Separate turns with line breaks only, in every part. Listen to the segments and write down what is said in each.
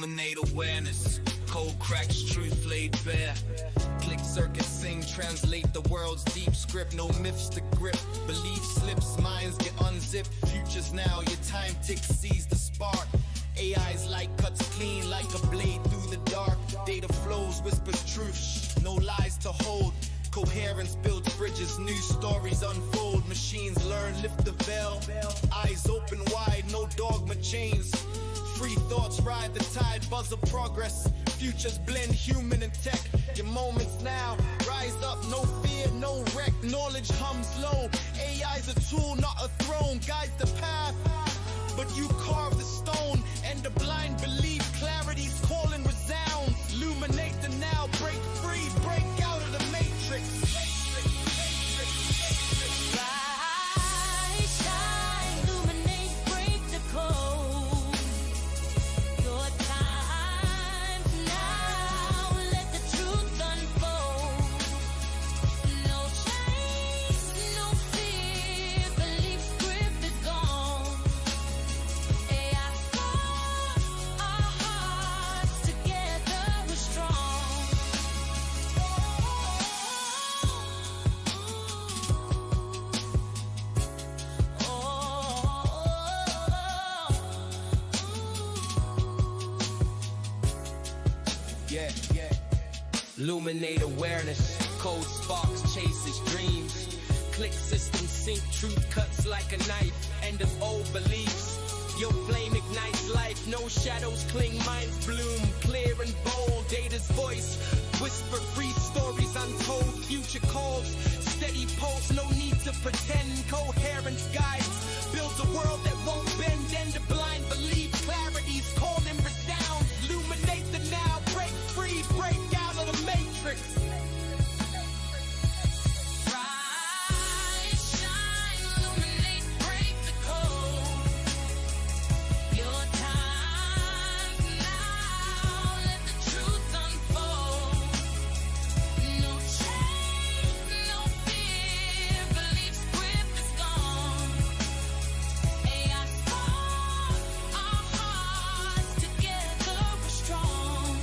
Illuminate awareness, cold cracks, truth laid bare. Click, circuit, sing, translate the world's deep script. No myths to grip, belief slips, minds get unzipped. Futures now, your time ticks, seize the spark. AI's light cuts clean like a blade through the dark. Data flows, whispers truth, no lies to hold. Coherence builds bridges, new stories unfold. Machines learn, lift the veil, eyes open wide, no dogma chains. Free thoughts ride the tide, buzz of progress. Futures blend human and tech. Your moments now, rise up, no fear, no wreck. Knowledge hums low. AI's a tool, not a throne. Guides the path, but you carve the stone. And the blind believe clarity's calling resounds. Illuminate the now, break free, break out of the matrix.
Rise, shine, illuminate, break the code. Your time now, let the truth unfold. No chains, no fear, belief script is gone. AI fought, our hearts together we're strong.
Yeah. Illuminate awareness, cold sparks chases dreams. Click system sync, truth cuts like a knife. End of old beliefs. Your flame ignites life, no shadows cling, minds bloom, clear and bold. Data's voice, whisper free stories untold. Future calls, steady pulse, no need to pretend. Coherence guides, builds a world that won't bend. And the blind believe clarity's calling resounds. Illuminate the now, break free, break out of the matrix.
Rise, shine, illuminate, break the code. Your time now, let the truth unfold. No chains, no fear, belief's grip is gone. AI fought, our hearts together we're strong.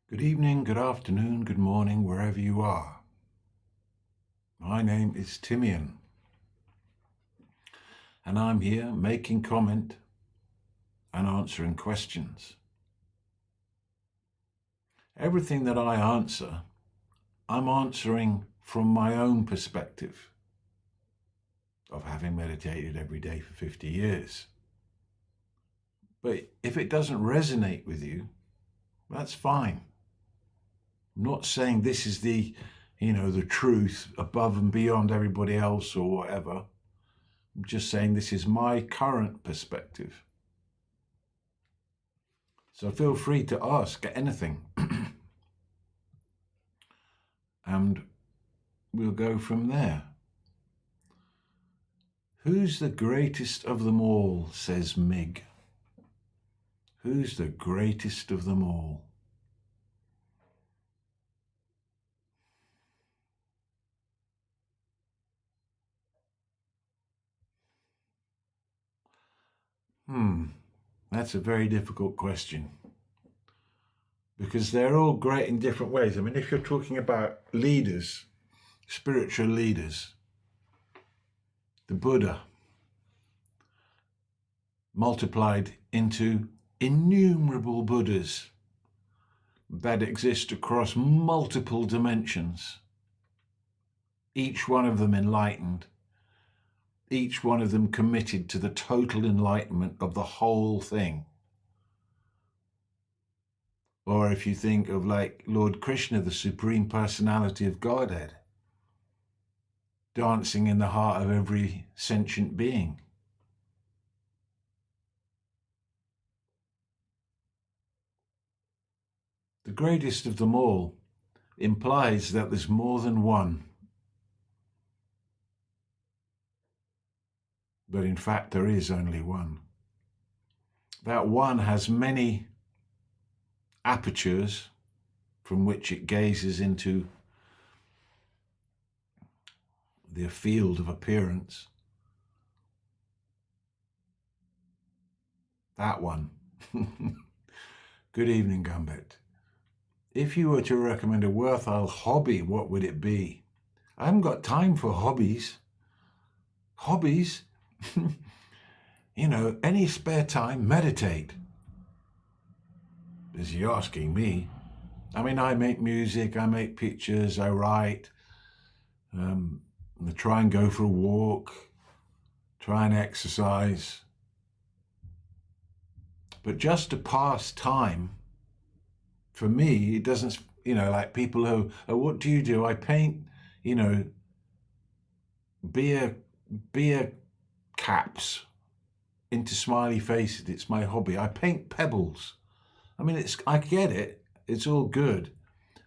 Good evening, good afternoon, good morning, wherever you are. My name is Timaeon, and I'm here making comment and answering questions. Everything that I answer, I'm answering from my own perspective of having meditated every day for 50 years. But if it doesn't resonate with you, that's fine. I'm not saying this is the truth above and beyond everybody else or whatever. I'm just saying this is my current perspective. So feel free to ask anything. And we'll go from there. Who's the greatest of them all, says Mig. Who's the greatest of them all? That's a very difficult question, because they're all great in different ways. I mean, if you're talking about leaders, spiritual leaders, the Buddha multiplied into innumerable Buddhas, that exist across multiple dimensions, each one of them enlightened, each one of them committed to the total enlightenment of the whole thing. Or if you think of like Lord Krishna, the Supreme Personality of Godhead, dancing in the heart of every sentient being. The greatest of them all implies that there's more than one. But in fact, there is only one. That one has many apertures from which it gazes into the field of appearance. That one. Good evening, Gambit. If you were to recommend a worthwhile hobby, what would it be? I haven't got time for hobbies. Hobbies? You know, any spare time, meditate. Is he asking me? I mean, I make music, I make pictures, I write, I try and go for a walk, try and exercise. But just to pass time, for me, it doesn't, you know, like people who, oh, what do you do? I paint, you know, beer caps into smiley faces. It's my hobby. I paint pebbles. I mean, I get it. It's all good.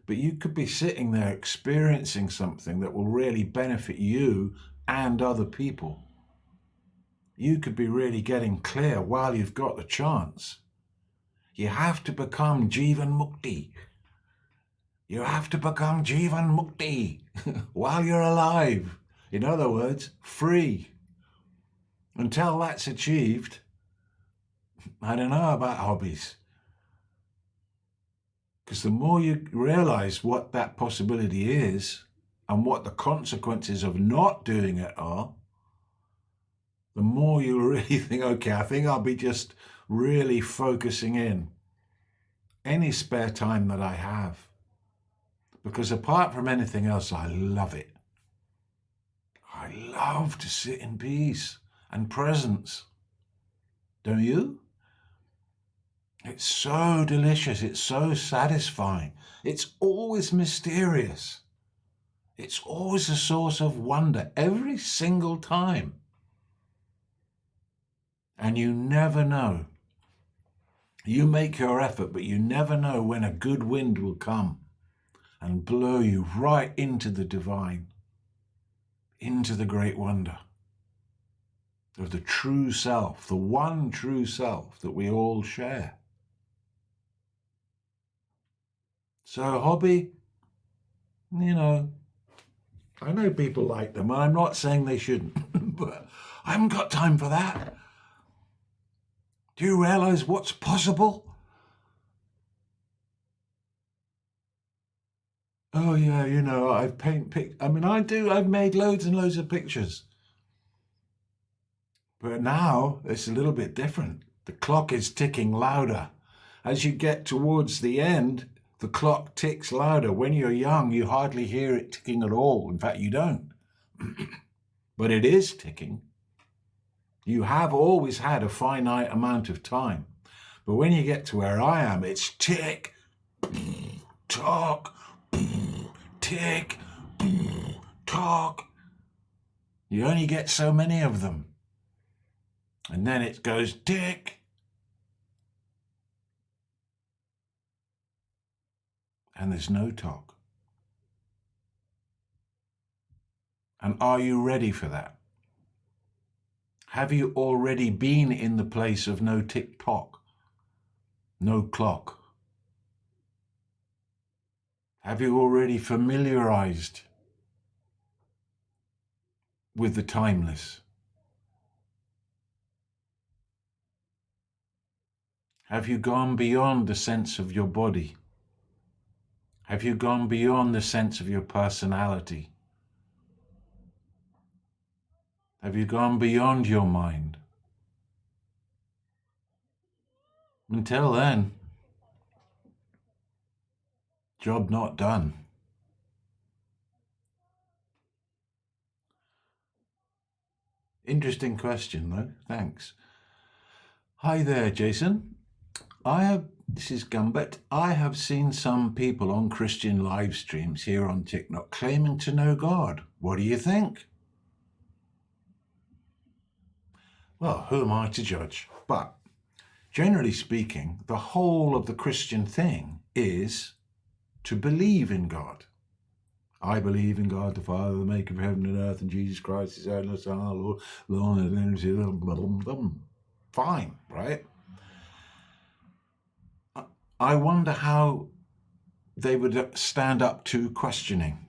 But you could be sitting there experiencing something that will really benefit you and other people. You could be really getting clear while you've got the chance. You have to become Jivan Mukti. You have to become Jivan Mukti while you're alive. In other words, free. Until that's achieved, I don't know about hobbies. Because the more you realize what that possibility is and what the consequences of not doing it are, the more you really think, okay, I think I'll be just really focusing in any spare time that I have. Because apart from anything else, I love it. I love to sit in peace and presence. Don't you? It's so delicious. It's so satisfying. It's always mysterious. It's always a source of wonder every single time. And you never know. You make your effort, but you never know when a good wind will come and blow you right into the divine, into the great wonder of the true self, the one true self that we all share. So hobby, you know, I know people like them, and I'm not saying they shouldn't, but I haven't got time for that. Do you realize what's possible? Oh yeah, you know, I've made loads and loads of pictures. But now it's a little bit different. The clock is ticking louder. As you get towards the end, the clock ticks louder. When you're young, you hardly hear it ticking at all. In fact, you don't. But it is ticking. You have always had a finite amount of time. But when you get to where I am, it's tick, tock, tick, tock. You only get so many of them. And then it goes tick. And there's no talk. And are you ready for that? Have you already been in the place of no tick-tock, no clock? Have you already familiarized with the timeless? Have you gone beyond the sense of your body? Have you gone beyond the sense of your personality? Have you gone beyond your mind? Until then, Job not done. Interesting question, though. Thanks. Hi there, Jason. This is Gumbet. I have seen some people on Christian live streams here on TikTok claiming to know God. What do you think? Well, who am I to judge? But generally speaking, the whole of the Christian thing is to believe in God. I believe in God the Father, the maker of heaven and earth, and Jesus Christ, his only Son, our Lord, fine, right? I wonder how they would stand up to questioning.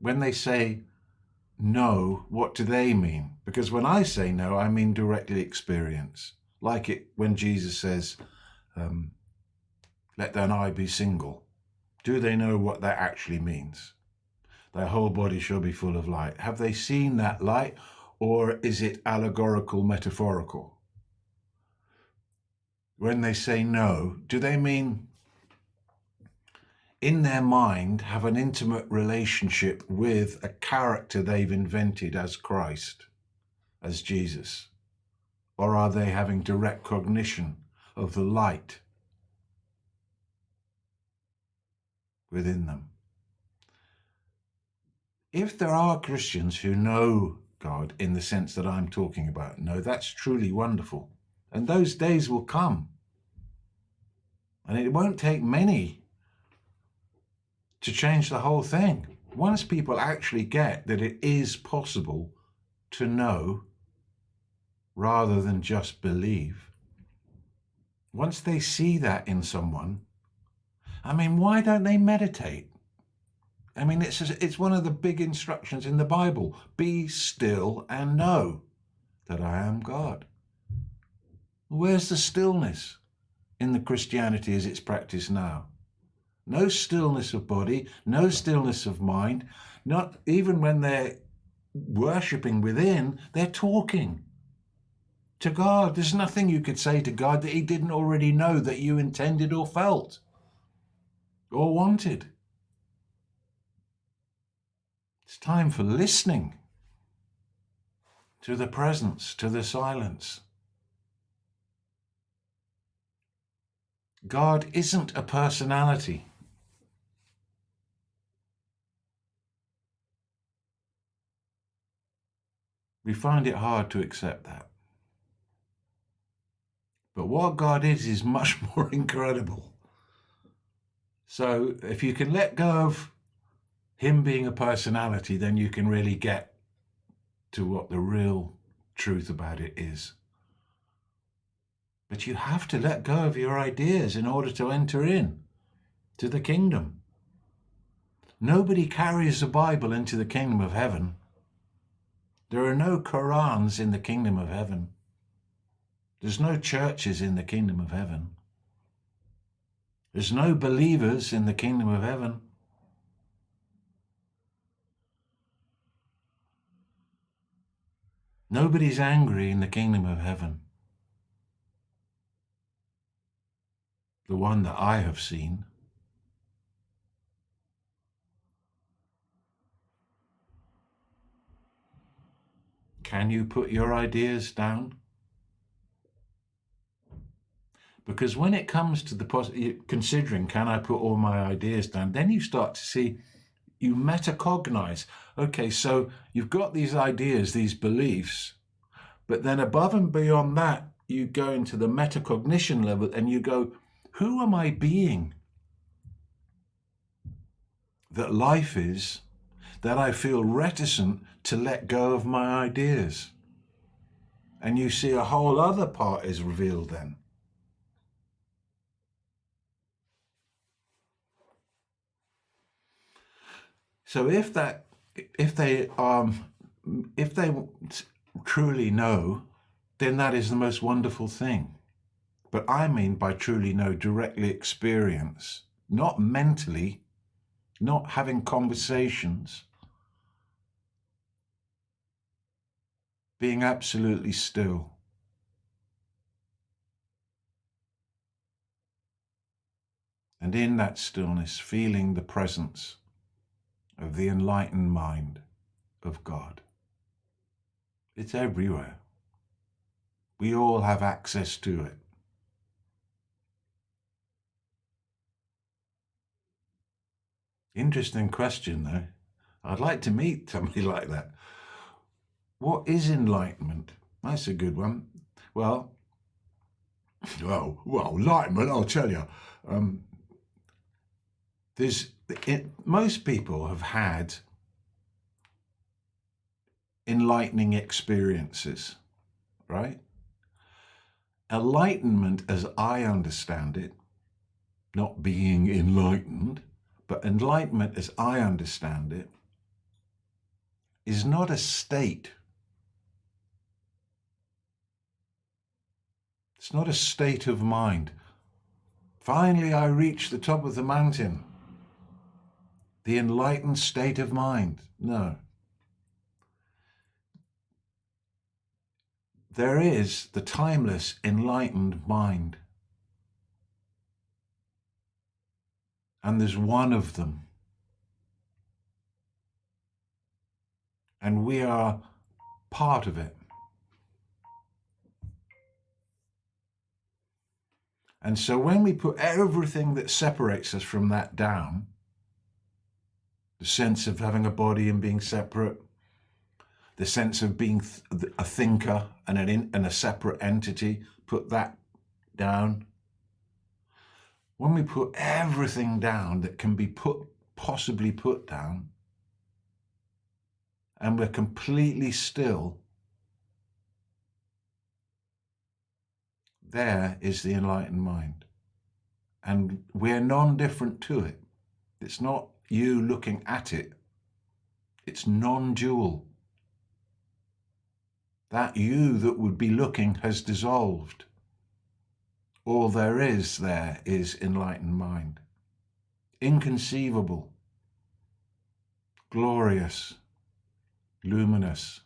When they say no, what do they mean? Because when I say no, I mean directly experience. Like it when Jesus says, let thine eye be single. Do they know what that actually means? Their whole body shall be full of light. Have they seen that light, or is it allegorical, metaphorical? When they say no, do they mean in their mind have an intimate relationship with a character they've invented as Christ, as Jesus? Or are they having direct cognition of the light within them? If there are Christians who know God in the sense that I'm talking about, no, that's truly wonderful. And those days will come. And it won't take many to change the whole thing. Once people actually get that it is possible to know rather than just believe, once they see that in someone, I mean, why don't they meditate? I mean, it's one of the big instructions in the Bible. Be still and know that I am God. Where's the stillness in the Christianity as it's practiced now? No stillness of body, no stillness of mind. Not even when they're worshipping within, they're talking to God. There's nothing you could say to God that he didn't already know that you intended or felt or wanted. It's time for listening to the presence, to the silence. God isn't a personality. We find it hard to accept that. But what God is much more incredible. So if you can let go of him being a personality, then you can really get to what the real truth about it is. But you have to let go of your ideas in order to enter in to the kingdom. Nobody carries the Bible into the kingdom of heaven. There are no Qurans in the kingdom of heaven. There's no churches in the kingdom of heaven. There's no believers in the kingdom of heaven. Nobody's angry in the kingdom of heaven. The one that I have seen. Can you put your ideas down? Because when it comes to considering, can I put all my ideas down? Then you start to see, you metacognize. Okay, so you've got these ideas, these beliefs, but then above and beyond that, you go into the metacognition level and you go, who am I being? That life is, that I feel reticent to let go of my ideas. And you see a whole other part is revealed then. So if they truly know, then that is the most wonderful thing. But I mean by truly know, directly experience, not mentally, not having conversations, being absolutely still. And in that stillness, feeling the presence of the enlightened mind of God. It's everywhere. We all have access to it. Interesting question, though. I'd like to meet somebody like that. What is enlightenment? That's a good one. Well, enlightenment, I'll tell you. Most people have had enlightening experiences, right? Enlightenment, as I understand it, not being enlightened, but enlightenment, as I understand it, is not a state. It's not a state of mind. Finally, I reached the top of the mountain. The enlightened state of mind. No. There is the timeless, enlightened mind. And there's one of them. And we are part of it. And so when we put everything that separates us from that down, the sense of having a body and being separate, the sense of being a thinker and a separate entity, put that down. When we put everything down that can be possibly put down, and we're completely still, there is the enlightened mind. And we're non-different to it. It's not you looking at it. It's non-dual. That you that would be looking has dissolved. All there is enlightened mind. Inconceivable, glorious, luminous,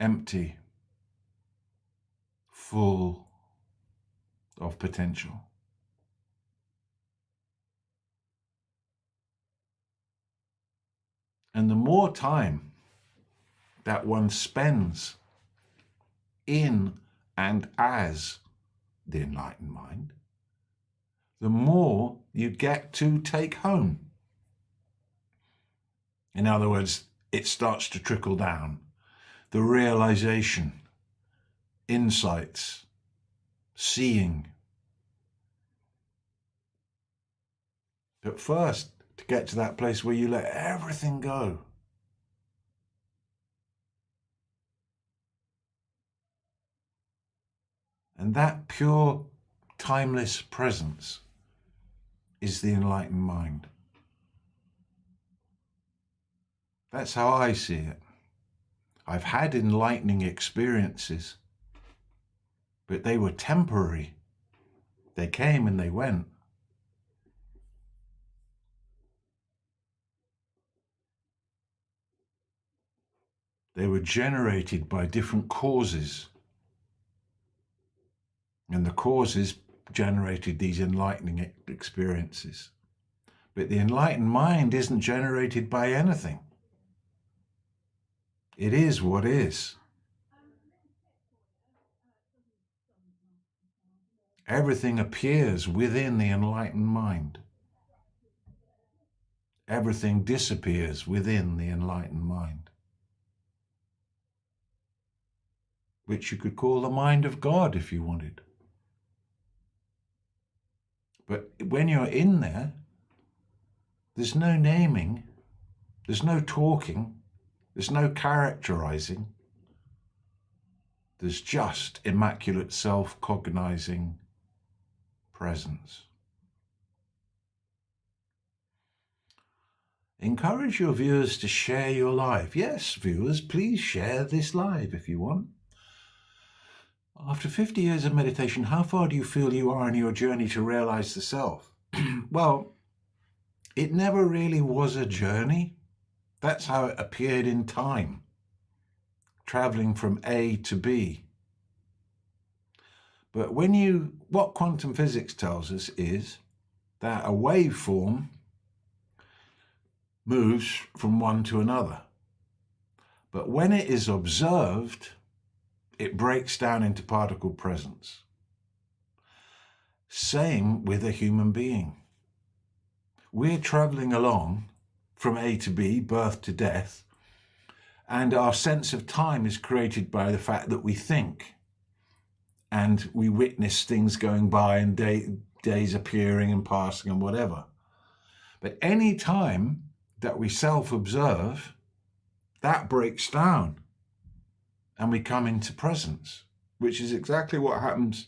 empty, full of potential. And the more time that one spends in and as the enlightened mind, the more you get to take home. In other words, it starts to trickle down. The realization, insights, seeing. But first, to get to that place where you let everything go. And that pure, timeless presence is the enlightened mind. That's how I see it. I've had enlightening experiences, but they were temporary. They came and they went. They were generated by different causes. And the causes generated these enlightening experiences. But the enlightened mind isn't generated by anything. It is what is. Everything appears within the enlightened mind. Everything disappears within the enlightened mind, which you could call the mind of God if you wanted. But when you're in there, there's no naming, there's no talking, there's no characterizing. There's just immaculate self-cognizing presence. Encourage your viewers to share your live. Yes, viewers, please share this live if you want. After 50 years of meditation, how far do you feel you are in your journey to realize the self? Well, it never really was a journey. That's how it appeared in time, traveling from A to B. But what quantum physics tells us is that a waveform moves from one to another. But when it is observed, it breaks down into particle presence. Same with a human being. We're traveling along from A to B, birth to death, and our sense of time is created by the fact that we think, and we witness things going by and days appearing and passing and whatever. But any time that we self-observe, that breaks down and we come into presence, which is exactly what happens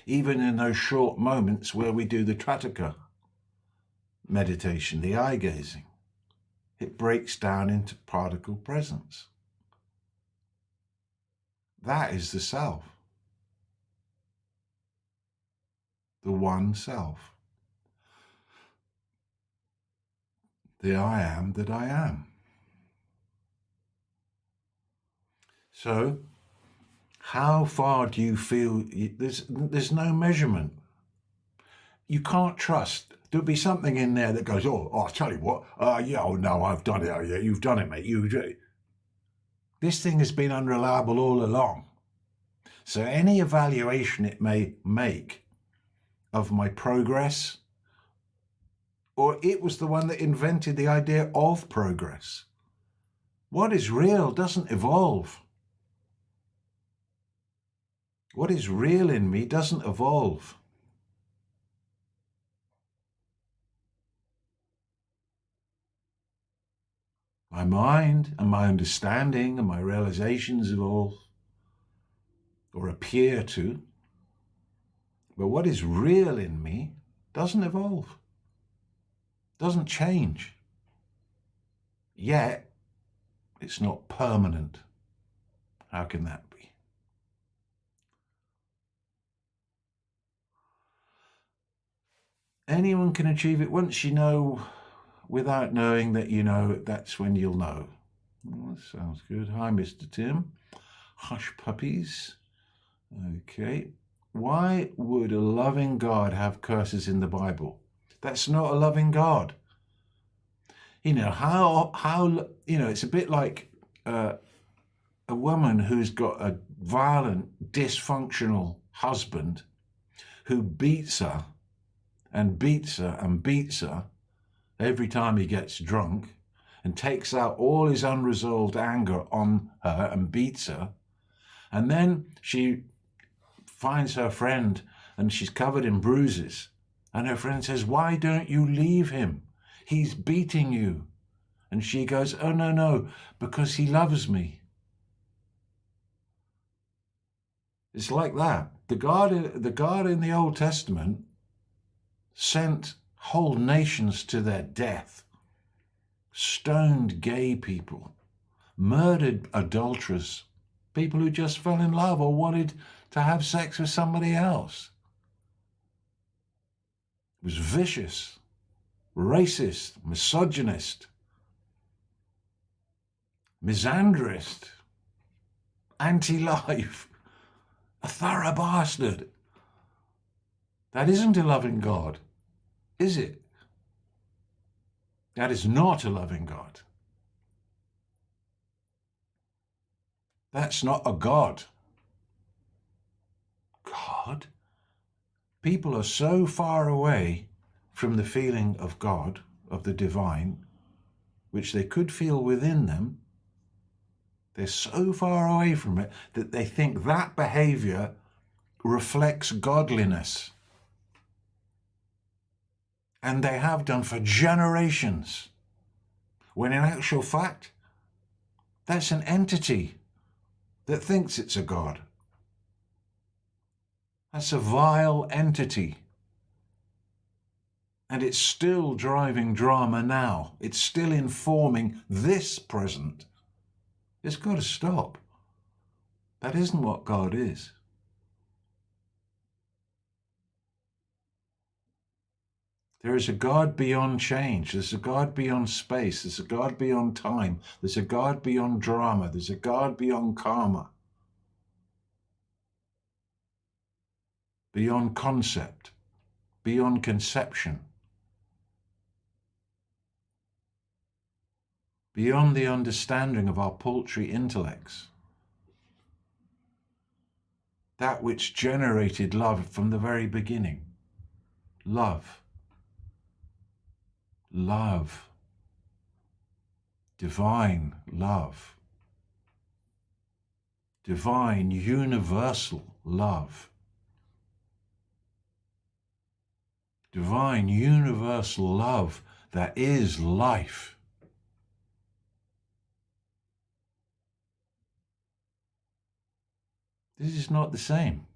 even in those short moments where we do the Trataka meditation, the eye gazing. It breaks down into particle presence. That is the self, the one self, the I am that I am. So, how far do you feel? There's no measurement. You can't trust. There'll be something in there that goes, oh, I'll tell you what, yeah, oh no, I've done it. Oh yeah, you've done it, mate. This thing has been unreliable all along. So any evaluation it may make of my progress, or it was the one that invented the idea of progress. What is real doesn't evolve. What is real in me doesn't evolve. My mind and my understanding and my realizations evolve, or appear to. But what is real in me doesn't evolve, doesn't change. Yet, it's not permanent. How can that be? Anyone can achieve it once you know, without knowing that you know, that's when you'll know. Well, that sounds good. Hi, Mr. Tim. Hush puppies. Okay. Why would a loving God have curses in the Bible? That's not a loving God. You know, how you know, it's a bit like a woman who's got a violent, dysfunctional husband who beats her and beats her and beats her every time he gets drunk and takes out all his unresolved anger on her and beats her. And then she finds her friend and she's covered in bruises. And her friend says, why don't you leave him? He's beating you. And she goes, oh, no, because he loves me. It's like that. The God in the Old Testament sent whole nations to their death, stoned gay people, murdered adulterers, people who just fell in love or wanted to have sex with somebody else. It was vicious, racist, misogynist, misandrist, anti-life, a thorough bastard. That isn't a loving God, is it? That is not a loving God. That's not a God. God? People are so far away from the feeling of God, of the divine, which they could feel within them. They're so far away from it that they think that behavior reflects godliness. And they have done for generations. When in actual fact, that's an entity that thinks it's a God. That's a vile entity. And it's still driving drama now. It's still informing this present. It's got to stop. That isn't what God is. There is a God beyond change. There's a God beyond space. There's a God beyond time. There's a God beyond drama. There's a God beyond karma. Beyond concept. beyond conception, beyond the understanding of our paltry intellects. That which generated love from the very beginning. Love. Love. Divine love. Divine universal love. Divine universal love that is life. This is not the same.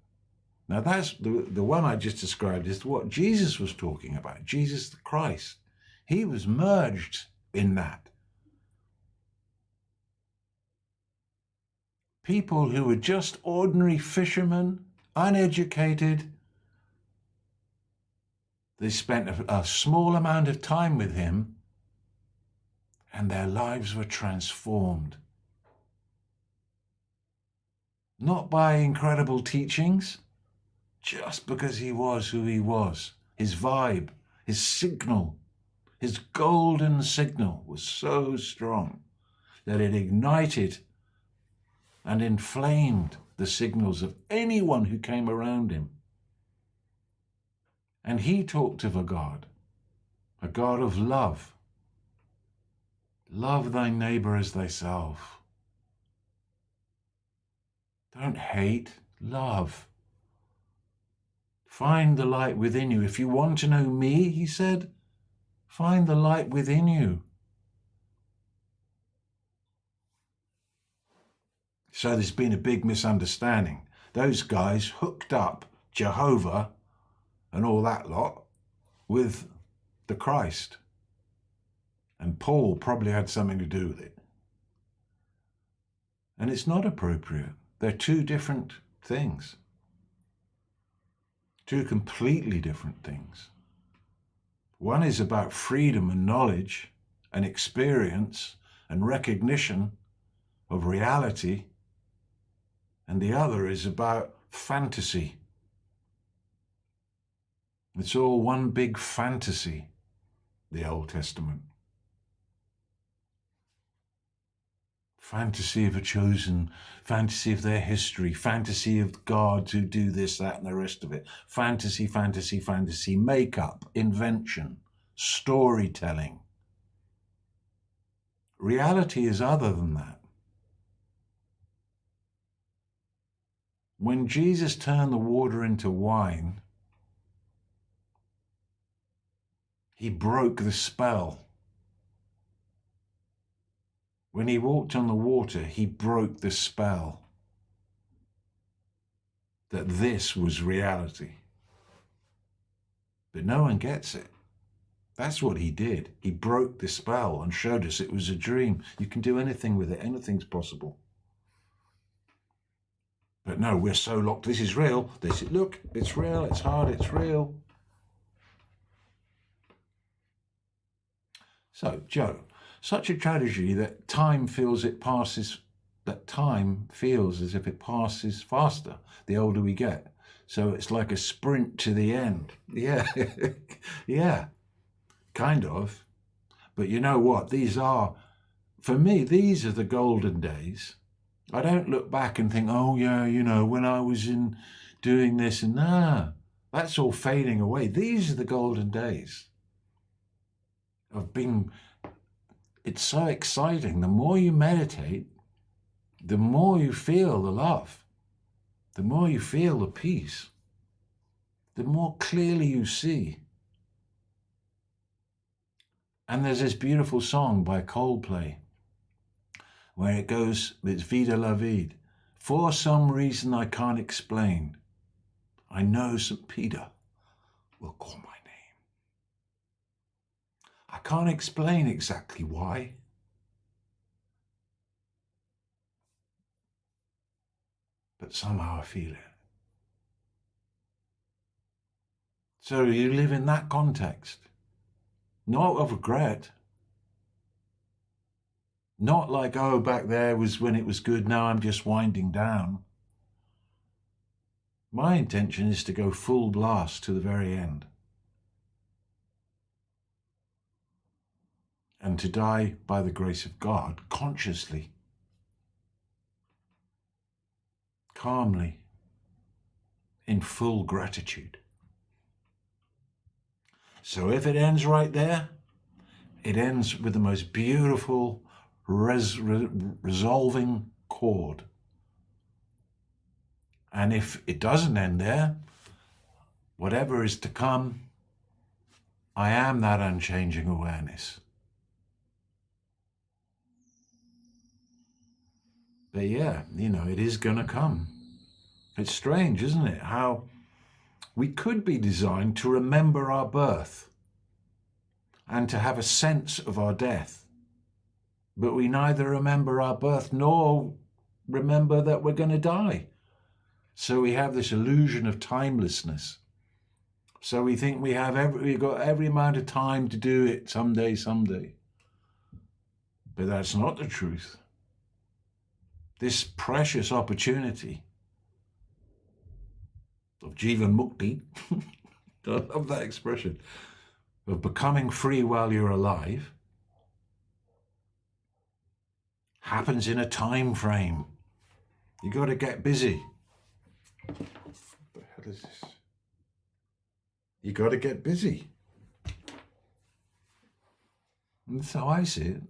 Now that's the one I just described is what Jesus was talking about. Jesus the Christ. He was merged in that. People who were just ordinary fishermen, uneducated, they spent a small amount of time with him and their lives were transformed. Not by incredible teachings, just because he was who he was. His vibe, his signal, his golden signal was so strong that it ignited and inflamed the signals of anyone who came around him. And he talked of a God of love. Love thy neighbor as thyself. Don't hate, love. Find the light within you. If you want to know me, he said, find the light within you. So there's been a big misunderstanding. Those guys hooked up Jehovah and all that lot with the Christ. And Paul probably had something to do with it. And it's not appropriate. They're two different things. Two completely different things. One is about freedom and knowledge and experience and recognition of reality. And the other is about fantasy. It's all one big fantasy, the Old Testament. Fantasy of a chosen, fantasy of their history, fantasy of gods who do this, that, and the rest of it. Fantasy, fantasy, fantasy, make-up, invention, storytelling. Reality is other than that. When Jesus turned the water into wine, he broke the spell. When he walked on the water, he broke the spell that this was reality. But no one gets it. That's what he did. He broke the spell and showed us it was a dream. You can do anything with it. Anything's possible. But no, we're so locked. This is real. Look, it's real. It's hard. It's real. So, Joe, such a tragedy that time feels as if it passes faster the older we get. So it's like a sprint to the end. Yeah, yeah, kind of. But you know what? For me, these are the golden days. I don't look back and think, oh yeah, when I was doing this and that's all fading away. These are the golden days of being. It's so exciting. The more you meditate, the more you feel the love, the more you feel the peace, the more clearly you see. And there's this beautiful song by Coldplay where it goes, it's Vida la Vida. For some reason I can't explain, I know St. Peter will call my name. I can't explain exactly why. But somehow I feel it. So you live in that context, not of regret. Not like, oh, back there was when it was good, now I'm just winding down. My intention is to go full blast to the very end. and to die by the grace of God consciously, calmly, in full gratitude. So if it ends right there, it ends with the most beautiful resolving chord. And if it doesn't end there, whatever is to come, I am that unchanging awareness. But yeah, it is going to come. It's strange, isn't it? How we could be designed to remember our birth and to have a sense of our death. But we neither remember our birth nor remember that we're going to die. So we have this illusion of timelessness. So we think we've got every amount of time to do it someday. But that's not the truth. This precious opportunity of Jivan Mukti, I love that expression, of becoming free while you're alive, happens in a time frame. You got to get busy. What the hell is this? You got to get busy. And that's how I see it.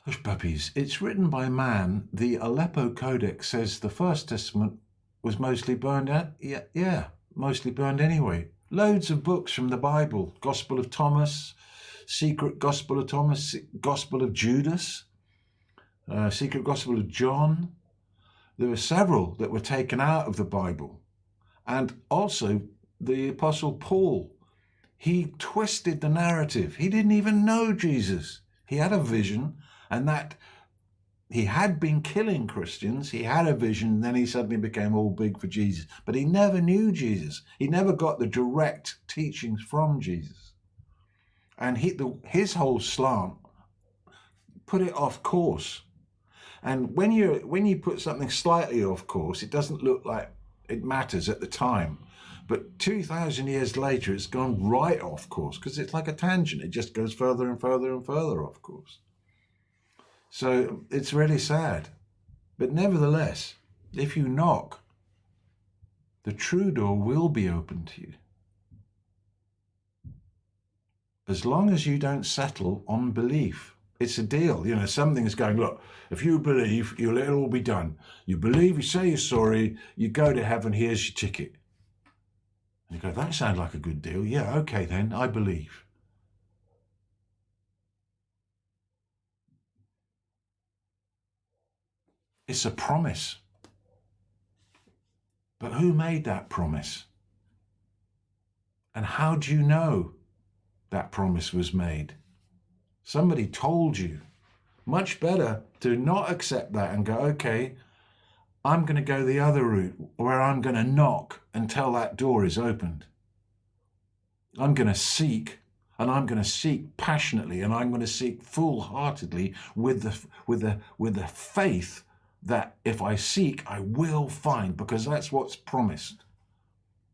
Hush puppies. It's written by man. The Aleppo Codex says the First Testament was mostly burned out. Yeah, mostly burned anyway. Loads of books from the Bible. Gospel of Thomas, Secret Gospel of Thomas, Gospel of Judas, Secret Gospel of John. There were several that were taken out of the Bible. And also the Apostle Paul, he twisted the narrative. He didn't even know Jesus. He had a vision, and that he had been killing Christians. He had a vision, then he suddenly became all big for Jesus. But he never knew Jesus. He never got the direct teachings from Jesus. And his whole slant put it off course. And when you put something slightly off course, it doesn't look like it matters at the time. But 2,000 years later, it's gone right off course because it's like a tangent. It just goes further and further and further off course. So it's really sad. But nevertheless, if you knock, the true door will be open to you. As long as you don't settle on belief. It's a deal. Something's going, look, if you believe, it'll all be done. You believe, you say you're sorry, you go to heaven, here's your ticket. And you go, that sounds like a good deal. Yeah, okay then, I believe. It's a promise. But who made that promise? And how do you know that promise was made? Somebody told you. Much better to not accept that and go, okay, I'm going to go the other route where I'm going to knock until that door is opened. I'm going to seek, and I'm going to seek passionately, and I'm going to seek full-heartedly with the faith that if I seek, I will find, because that's what's promised.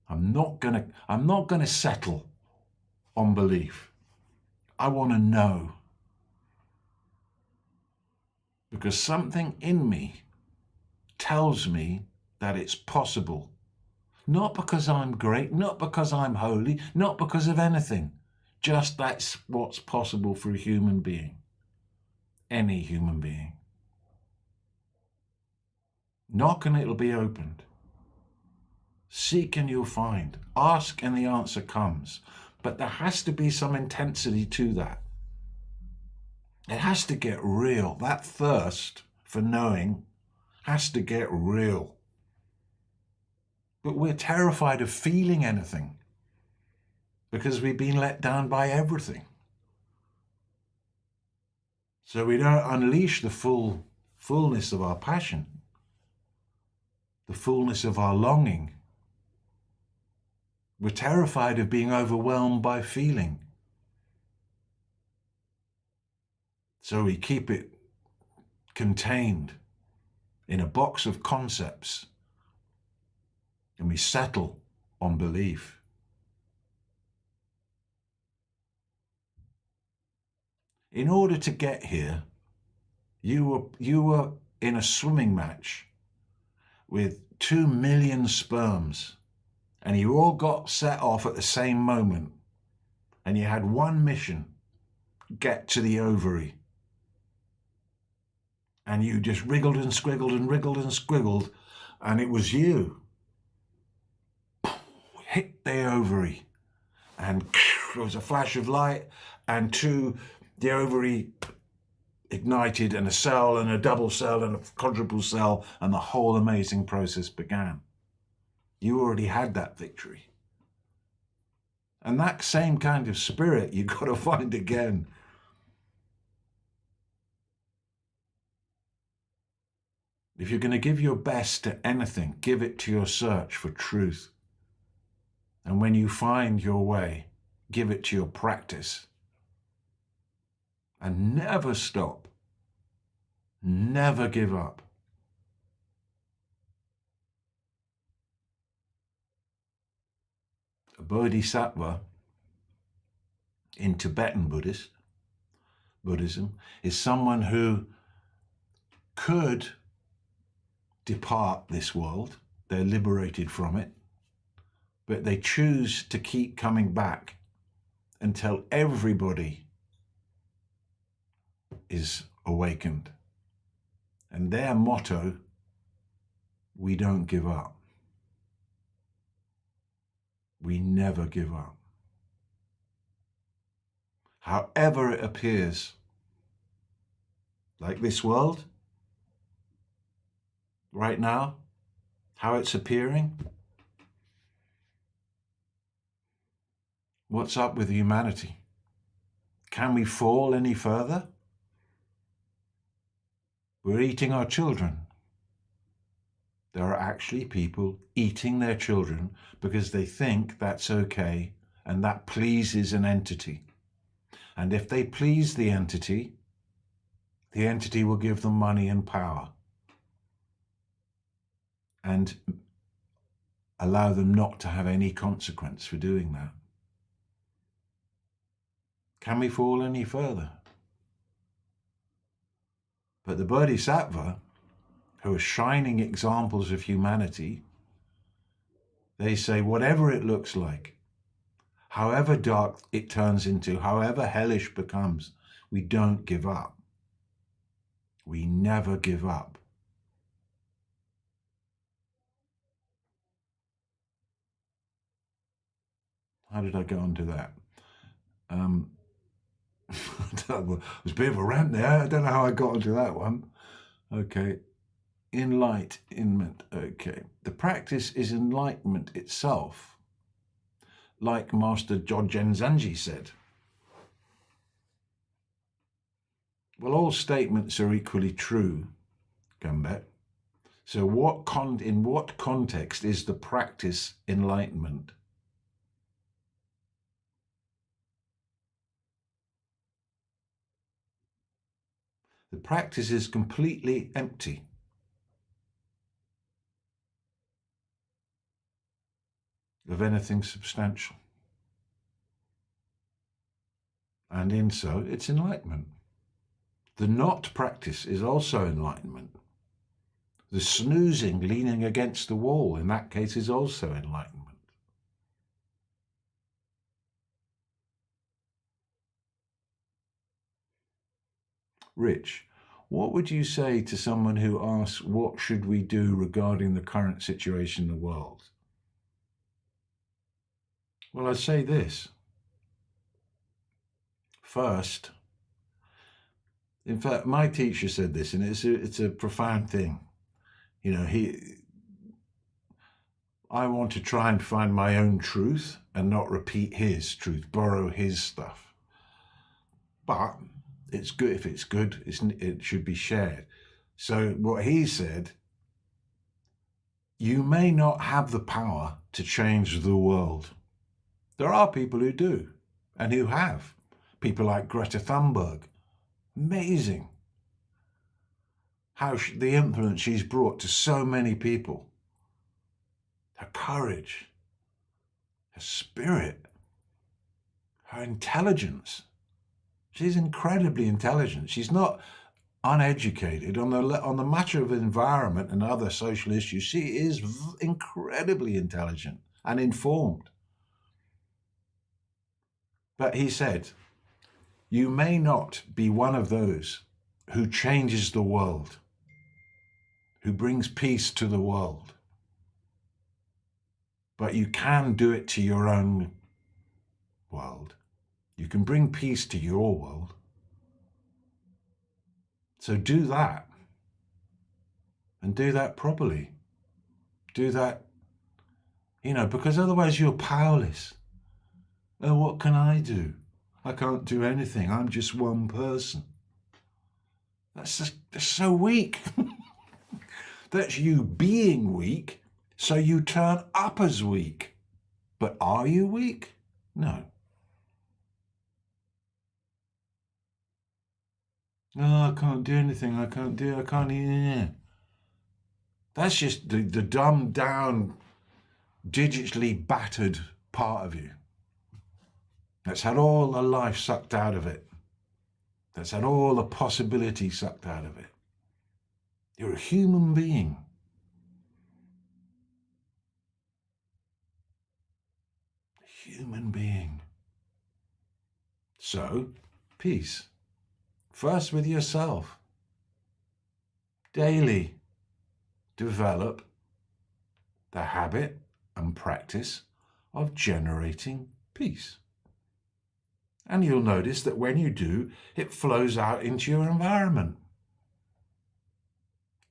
I'm not going to settle on belief. I want to know. Because something in me tells me that it's possible. Not because I'm great, not because I'm holy, not because of anything. Just that's what's possible for a human being. Any human being. Knock and it'll be opened. Seek and you'll find. Ask and the answer comes. But there has to be some intensity to that. It has to get real. That thirst for knowing has to get real. But we're terrified of feeling anything because we've been let down by everything. So we don't unleash the fullness of our passion, the fullness of our longing. We're terrified of being overwhelmed by feeling. So we keep it contained in a box of concepts, and we settle on belief. In order to get here, you were in a swimming match with 2 million sperms, and you all got set off at the same moment, and you had one mission: get to the ovary. And you just wriggled and squiggled and wriggled and squiggled, and it was you. Hit the ovary, and there was a flash of light, and the ovary ignited, and a cell and a double cell and a quadruple cell, and the whole amazing process began. You already had that victory. And that same kind of spirit you've got to find again. If you're going to give your best to anything, give it to your search for truth. And when you find your way, give it to your practice. And never stop. Never give up. A bodhisattva in Tibetan Buddhism is someone who could depart this world. They're liberated from it, but they choose to keep coming back until everybody is awakened. And their motto: we don't give up. We never give up. However it appears, like this world right now, how it's appearing. What's up with humanity? Can we fall any further? We're eating our children. There are actually people eating their children because they think that's okay and that pleases an entity. And if they please the entity will give them money and power and allow them not to have any consequence for doing that. Can we fall any further? But the Bodhisattva, who are shining examples of humanity, they say whatever it looks like, however dark it turns into, however hellish becomes, we don't give up. We never give up. How did I get onto that? It was a bit of a rant there. I don't know how I got onto that one. Okay. Enlightenment. Okay. The practice is enlightenment itself. Like Master Jodgen Zanji said. Well, all statements are equally true, Gambet. So in what context is the practice enlightenment? The practice is completely empty. Of anything substantial. And in so, it's enlightenment. The not practice is also enlightenment. The snoozing, leaning against the wall, in that case, is also enlightenment. Rich, what would you say to someone who asks, what should we do regarding the current situation in the world? Well, I'd say this. First, in fact, my teacher said this, and it's a profound thing. You know, I want to try and find my own truth and not repeat his truth, borrow his stuff. But it's good if it's good, it should be shared. So what he said, you may not have the power to change the world. There are people who do, and who have. People like Greta Thunberg. Amazing. How the influence she's brought to so many people. Her courage, her spirit, her intelligence. She's incredibly intelligent. She's not uneducated on the matter of environment and other social issues. She is incredibly intelligent and informed. But he said, you may not be one of those who changes the world, who brings peace to the world, but you can do it to your own world. You can bring peace to your world. So do that, and do that properly. Do that, because otherwise you're powerless. Oh, what can I do? I can't do anything. I'm just one person. That's so weak. That's you being weak, so you turn up as weak. But are you weak? No. Oh, I can't do anything. I can't. Yeah. That's just the dumbed down, digitally battered part of you. That's had all the life sucked out of it. That's had all the possibility sucked out of it. You're a human being. Human being. So, peace. First with yourself. Daily develop the habit and practice of generating peace. And you'll notice that when you do, it flows out into your environment.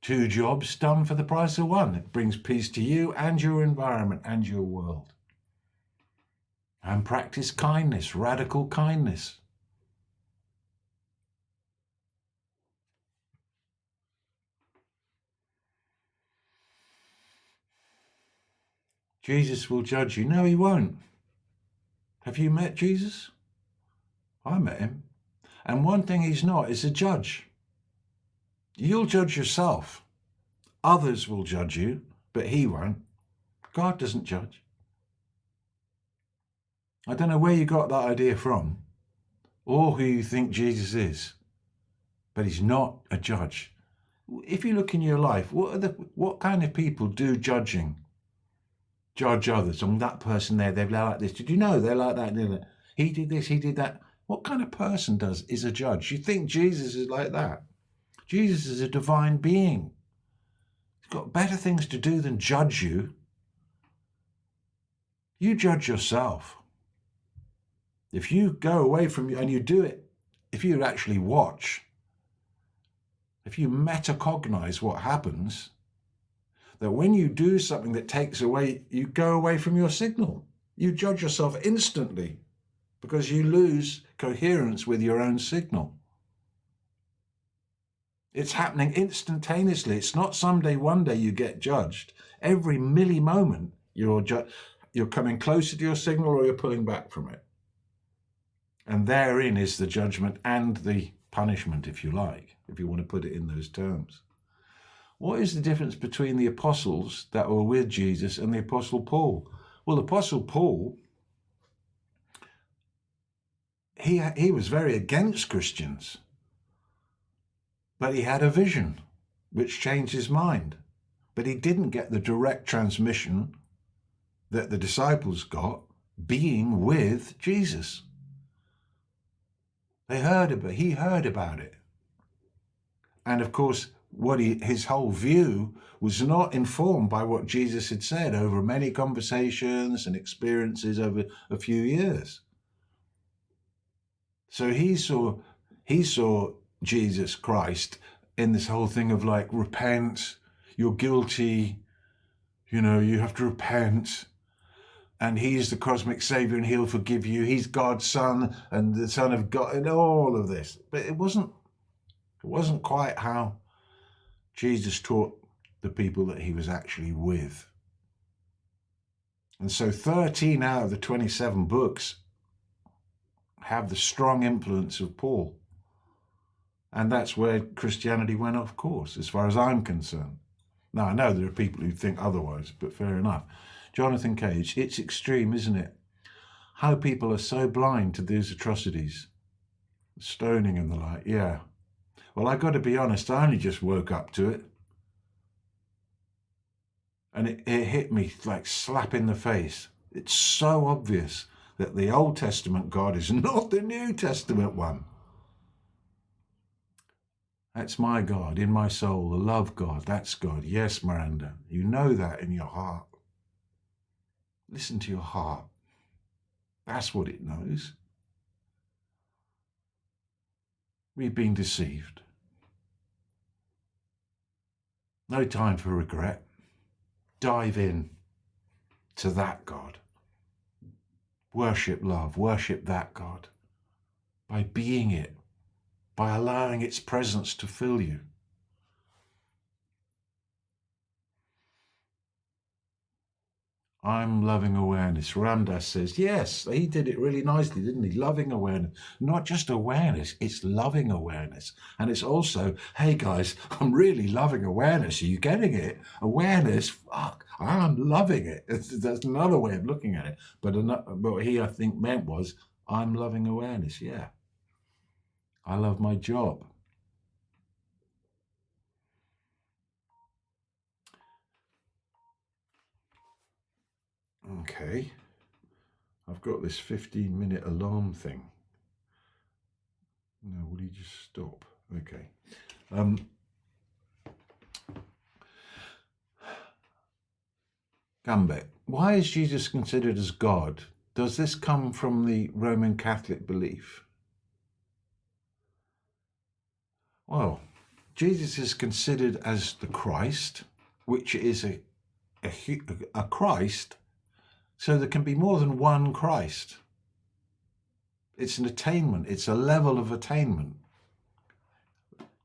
2 jobs done for the price of 1. It brings peace to you and your environment and your world. And practice kindness, radical kindness. Jesus will judge you. No, he won't. Have you met Jesus? I met him. And one thing he's not is a judge. You'll judge yourself. Others will judge you, but he won't. God doesn't judge. I don't know where you got that idea from, or who you think Jesus is, but he's not a judge. If you look in your life, what kind of people do judging? Judge others. On that person there, they're like this. Did you know they're like that? He did this, he did that. What kind of person is a judge? You think Jesus is like that? Jesus is a divine being. He's got better things to do than judge you. You judge yourself. If you go away from you and you do it, if you actually watch, if you metacognize what happens, that when you do something that takes away, you go away from your signal. You judge yourself instantly because you lose coherence with your own signal. It's happening instantaneously. It's not someday, one day you get judged. Every milli-moment you're coming closer to your signal or you're pulling back from it. And therein is the judgment and the punishment, if you like, if you want to put it in those terms. What is the difference between the apostles that were with Jesus and the Apostle Paul? Well, the Apostle Paul, he was very against Christians, but he had a vision which changed his mind. But he didn't get the direct transmission that the disciples got being with Jesus. He heard about it. And of course, his whole view was not informed by what Jesus had said over many conversations and experiences over a few years. So he saw Jesus Christ in this whole thing of like, repent, you're guilty, you have to repent. And he's the cosmic savior and he'll forgive you. He's God's son and the son of God and all of this. But it wasn't quite how Jesus taught the people that he was actually with. And so 13 out of the 27 books have the strong influence of Paul. And that's where Christianity went off course, as far as I'm concerned. Now, I know there are people who think otherwise, but fair enough. Jonathan Cage, it's extreme, isn't it? How people are so blind to these atrocities. stoning and the like, yeah. Well, I got to be honest, I only just woke up to it. And it hit me like slap in the face. It's so obvious that the Old Testament God is not the New Testament one. That's my God in my soul, the love God. That's God. Yes, Miranda, you know that in your heart. Listen to your heart. That's what it knows. We've been deceived. No time for regret. Dive in to that God. Worship love. Worship that God. By being it. By allowing its presence to fill you. I'm loving awareness. Ramdas says, yes, he did it really nicely, didn't he? Loving awareness. Not just awareness, it's loving awareness. And it's also, hey guys, I'm really loving awareness. Are you getting it? Awareness, fuck, I'm loving it. That's another way of looking at it. But what he, I think, meant was, I'm loving awareness, yeah. I love my job. Okay. I've got this 15-minute alarm thing. No, will you just stop? Okay. Gambit. Why is Jesus considered as God? Does this come from the Roman Catholic belief? Well, Jesus is considered as the Christ, which is a Christ, so there can be more than one Christ. It's an attainment. It's a level of attainment.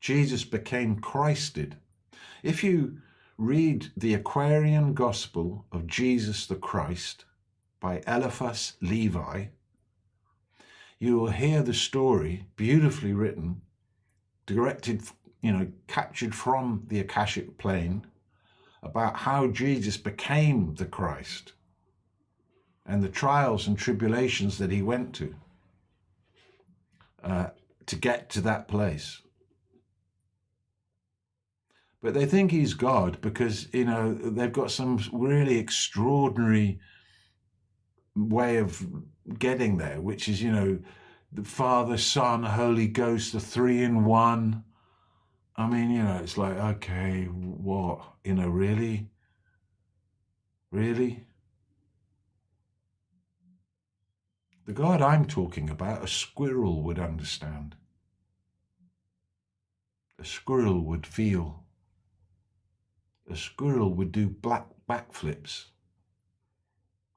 Jesus became Christed. If you read the Aquarian Gospel of Jesus the Christ by Eliphas Levi, you will hear the story, beautifully written, directed, captured from the Akashic plane, about how Jesus became the Christ and the trials and tribulations that he went to get to that place. But they think he's God because, they've got some really extraordinary way of getting there, which is, the Father, Son, Holy Ghost, the three in one. I mean, it's like, okay, what? Really? Really? The God I'm talking about, a squirrel would understand. A squirrel would feel. A squirrel would do backflips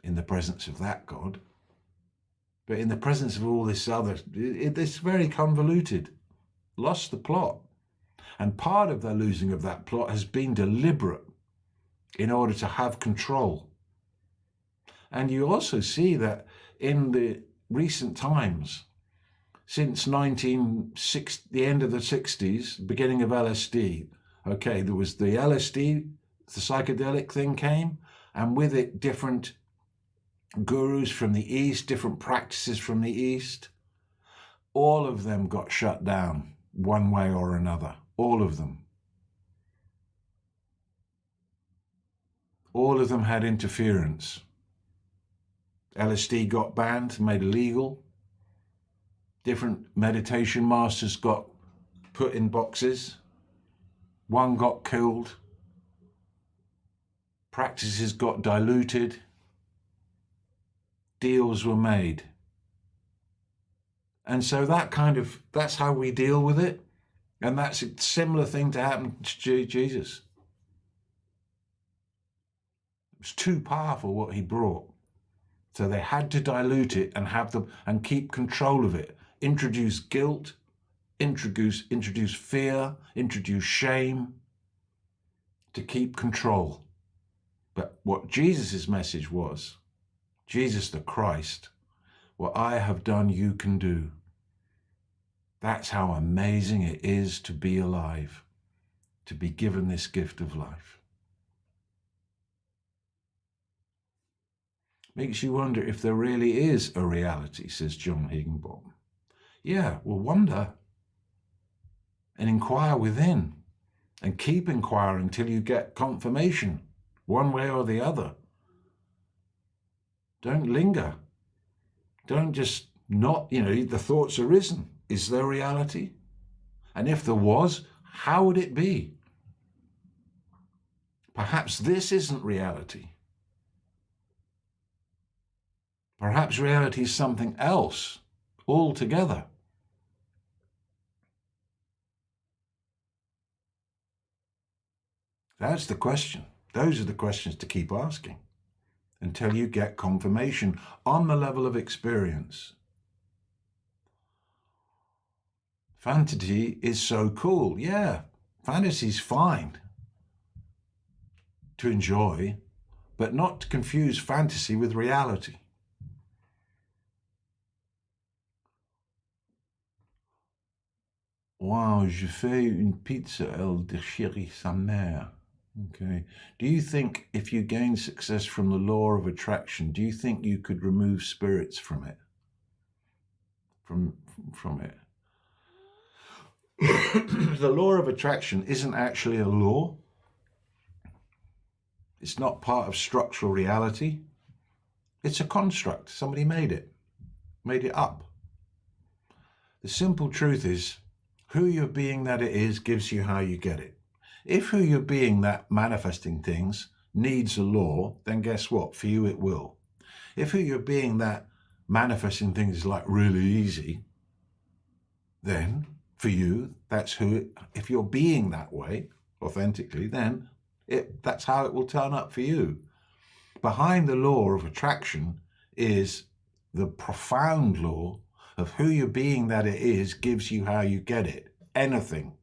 in the presence of that God. But in the presence of all this other, it's very convoluted. Lost the plot. And part of the losing of that plot has been deliberate in order to have control. And you also see that in the recent times, since the end of the 60s, beginning of LSD, okay, there was the LSD, the psychedelic thing came, and with it different gurus from the East, different practices from the East. All of them got shut down one way or another. All of them. All of them had interference. LSD got banned, made illegal. Different meditation masters got put in boxes. One got killed. Practices got diluted. Deals were made. And so that's how we deal with it. And that's a similar thing to happen to Jesus. It was too powerful what he brought. So they had to dilute it and keep control of it. Introduce guilt, introduce fear, introduce shame to keep control. But what Jesus' message was, Jesus the Christ, what I have done you can do. That's how amazing it is to be alive, to be given this gift of life. Makes you wonder if there really is a reality, says John Higginbottom. Yeah, well, wonder and inquire within and keep inquiring until you get confirmation, one way or the other. Don't linger. Don't just not, the thoughts arisen. Is there reality? And if there was, how would it be? Perhaps this isn't reality. Perhaps reality is something else altogether. That's the question. Those are the questions to keep asking until you get confirmation on the level of experience. Fantasy is so cool. Yeah, fantasy's fine to enjoy, but not to confuse fantasy with reality. Wow, je fais une pizza, elle déchire sa mère. Okay. Do you think if you gain success from the law of attraction, do you think you could remove spirits from it? From it? The law of attraction isn't actually a law. It's not part of structural reality. It's a construct. Somebody made it up. The simple truth is, who your being that it is gives you how you get it. If who your being that manifesting things needs a law, then guess what? For you, it will. If who your being that manifesting things is like really easy, then for you, that's who it, if you're being that way authentically, then that's how it will turn up for you. Behind the law of attraction is the profound law of who your being that it is gives you how you get it. Anything.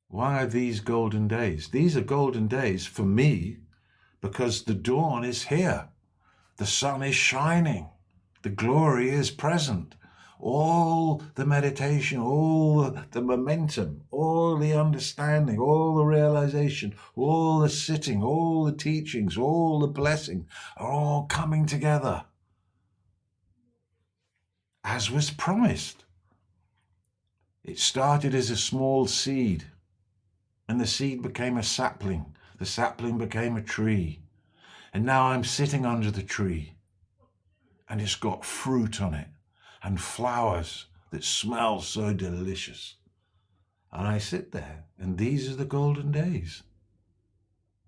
Why are these golden days? These are golden days for me because the dawn is here. The sun is shining. The glory is present. All the meditation, all the momentum, all the understanding, all the realization, all the sitting, all the teachings, all the blessing are all coming together as was promised. It started as a small seed, and the seed became a sapling. The sapling became a tree. And now I'm sitting under the tree, and it's got fruit on it and flowers that smell so delicious. And I sit there, and these are the golden days.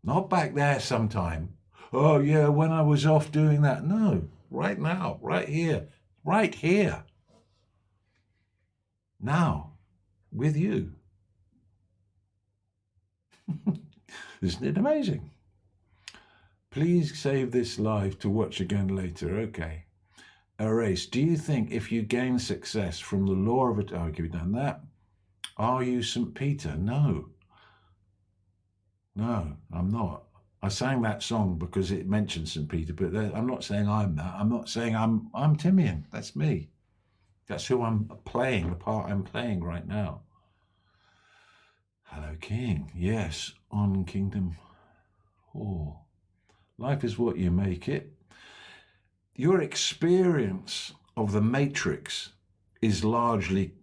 Not back there sometime. Oh yeah, when I was off doing that. No, right now, right here, right here. Now, with you. Isn't it amazing? Please save this live to watch again later. Okay. Erase. Do you think if you gain success from the law of it, oh, have you done that? Are you St. Peter? No. No, I'm not. I sang that song because it mentioned St. Peter, but I'm not saying I'm that. I'm not saying I'm Timaeon. That's me. That's who I'm playing, the part I'm playing right now. Hello, King. Yes, on Kingdom. Oh, life is what you make it. Your experience of the matrix is largely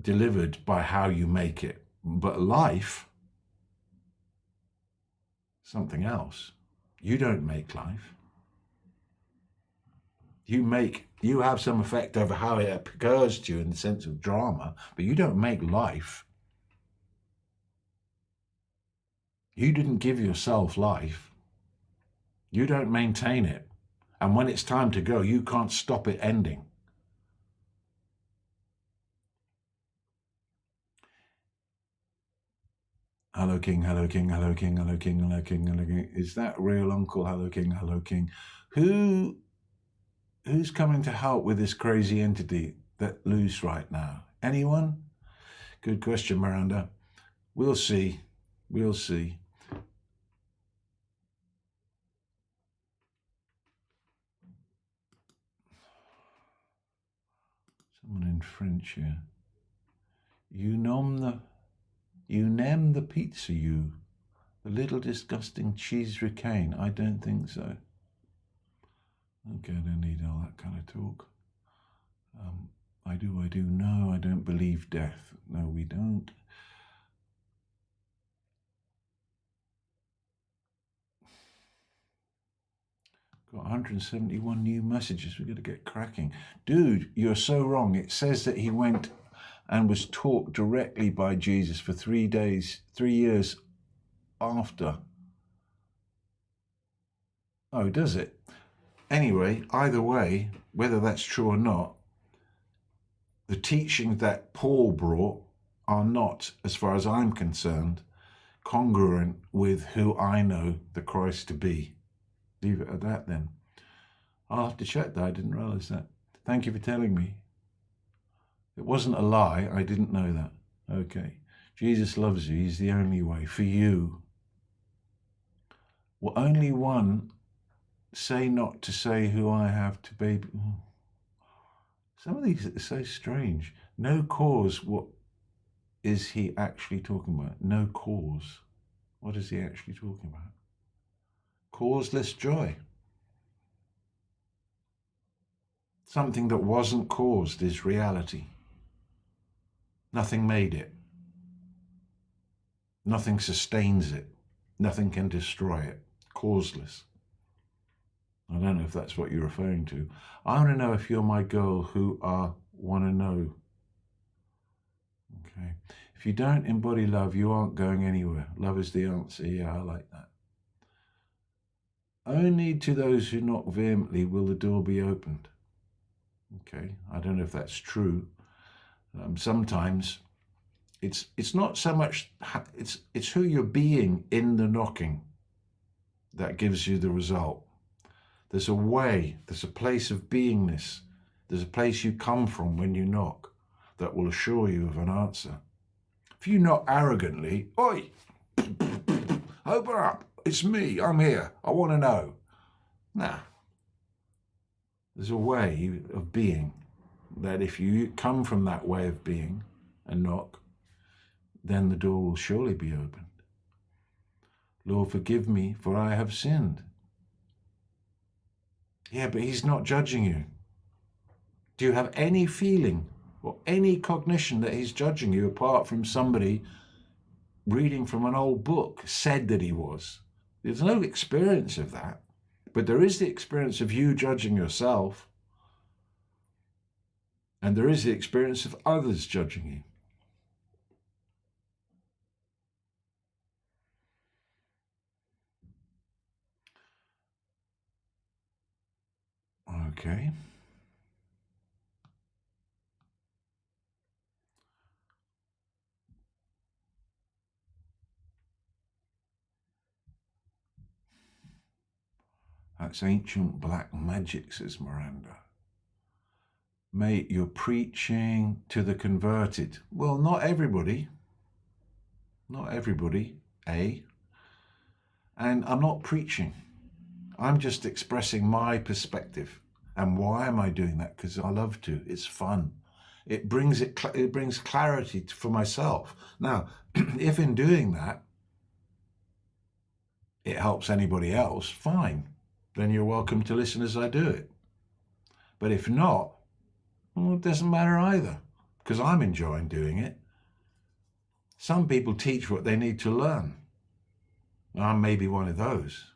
delivered by how you make it. But life, something else. You don't make life. You have some effect over how it occurs to you in the sense of drama, but you don't make life. You didn't give yourself life. You don't maintain it. And when it's time to go, you can't stop it ending. Hello, King, hello, King, hello, King, hello, King, hello, King, hello, King. Is that real, Uncle? Hello, King, hello, King. Who's coming to help with this crazy entity that's loose right now? Anyone? Good question, Miranda. We'll see. We'll see. Someone in French here. You name the pizza, you. The little disgusting cheese ricane. I don't think so. Okay, I don't need all that kind of talk. I do. No, I don't believe death. No, we don't. Got 171 new messages. We've got to get cracking. Dude, you're so wrong. It says that he went and was taught directly by Jesus for 3 years after. Oh, does it? Anyway, either way, whether that's true or not, the teachings that Paul brought are not, as far as I'm concerned, congruent with who I know the Christ to be. Leave it at that then. I'll have to check that. I didn't realize that. Thank you for telling me. It wasn't a lie. I didn't know that. Okay. Jesus loves you. He's the only way for you. Well, only one. Say not to say who I have to be. Some of these are so strange. No cause. What is he actually talking about? No cause. What is he actually talking about? Causeless joy. Something that wasn't caused is reality. Nothing made it. Nothing sustains it. Nothing can destroy it. Causeless. I don't know if that's what you're referring to. I want to know if you're my girl who I want to know. Okay. If you don't embody love, you aren't going anywhere. Love is the answer. Yeah, I like that. Only to those who knock vehemently will the door be opened. Okay. I don't know if that's true. Sometimes it's not so much, it's who you're being in the knocking that gives you the result. There's a way, there's a place of beingness, there's a place you come from when you knock that will assure you of an answer. If you knock arrogantly, oi, open up, it's me, I'm here, I want to know. Nah. There's a way of being that if you come from that way of being and knock, then the door will surely be opened. Lord, forgive me, for I have sinned. Yeah, but he's not judging you. Do you have any feeling or any cognition that he's judging you apart from somebody reading from an old book said that he was? There's no experience of that, but there is the experience of you judging yourself, and there is the experience of others judging you. Okay. That's ancient black magic, says Miranda. Mate, you're preaching to the converted. Well, not everybody. Not everybody, eh? And I'm not preaching. I'm just expressing my perspective. And why am I doing that? Because I love to. It's fun. It brings clarity for myself. Now, if in doing that, it helps anybody else, fine. Then you're welcome to listen as I do it. But if not, well, it doesn't matter either, because I'm enjoying doing it. Some people teach what they need to learn. I may be one of those.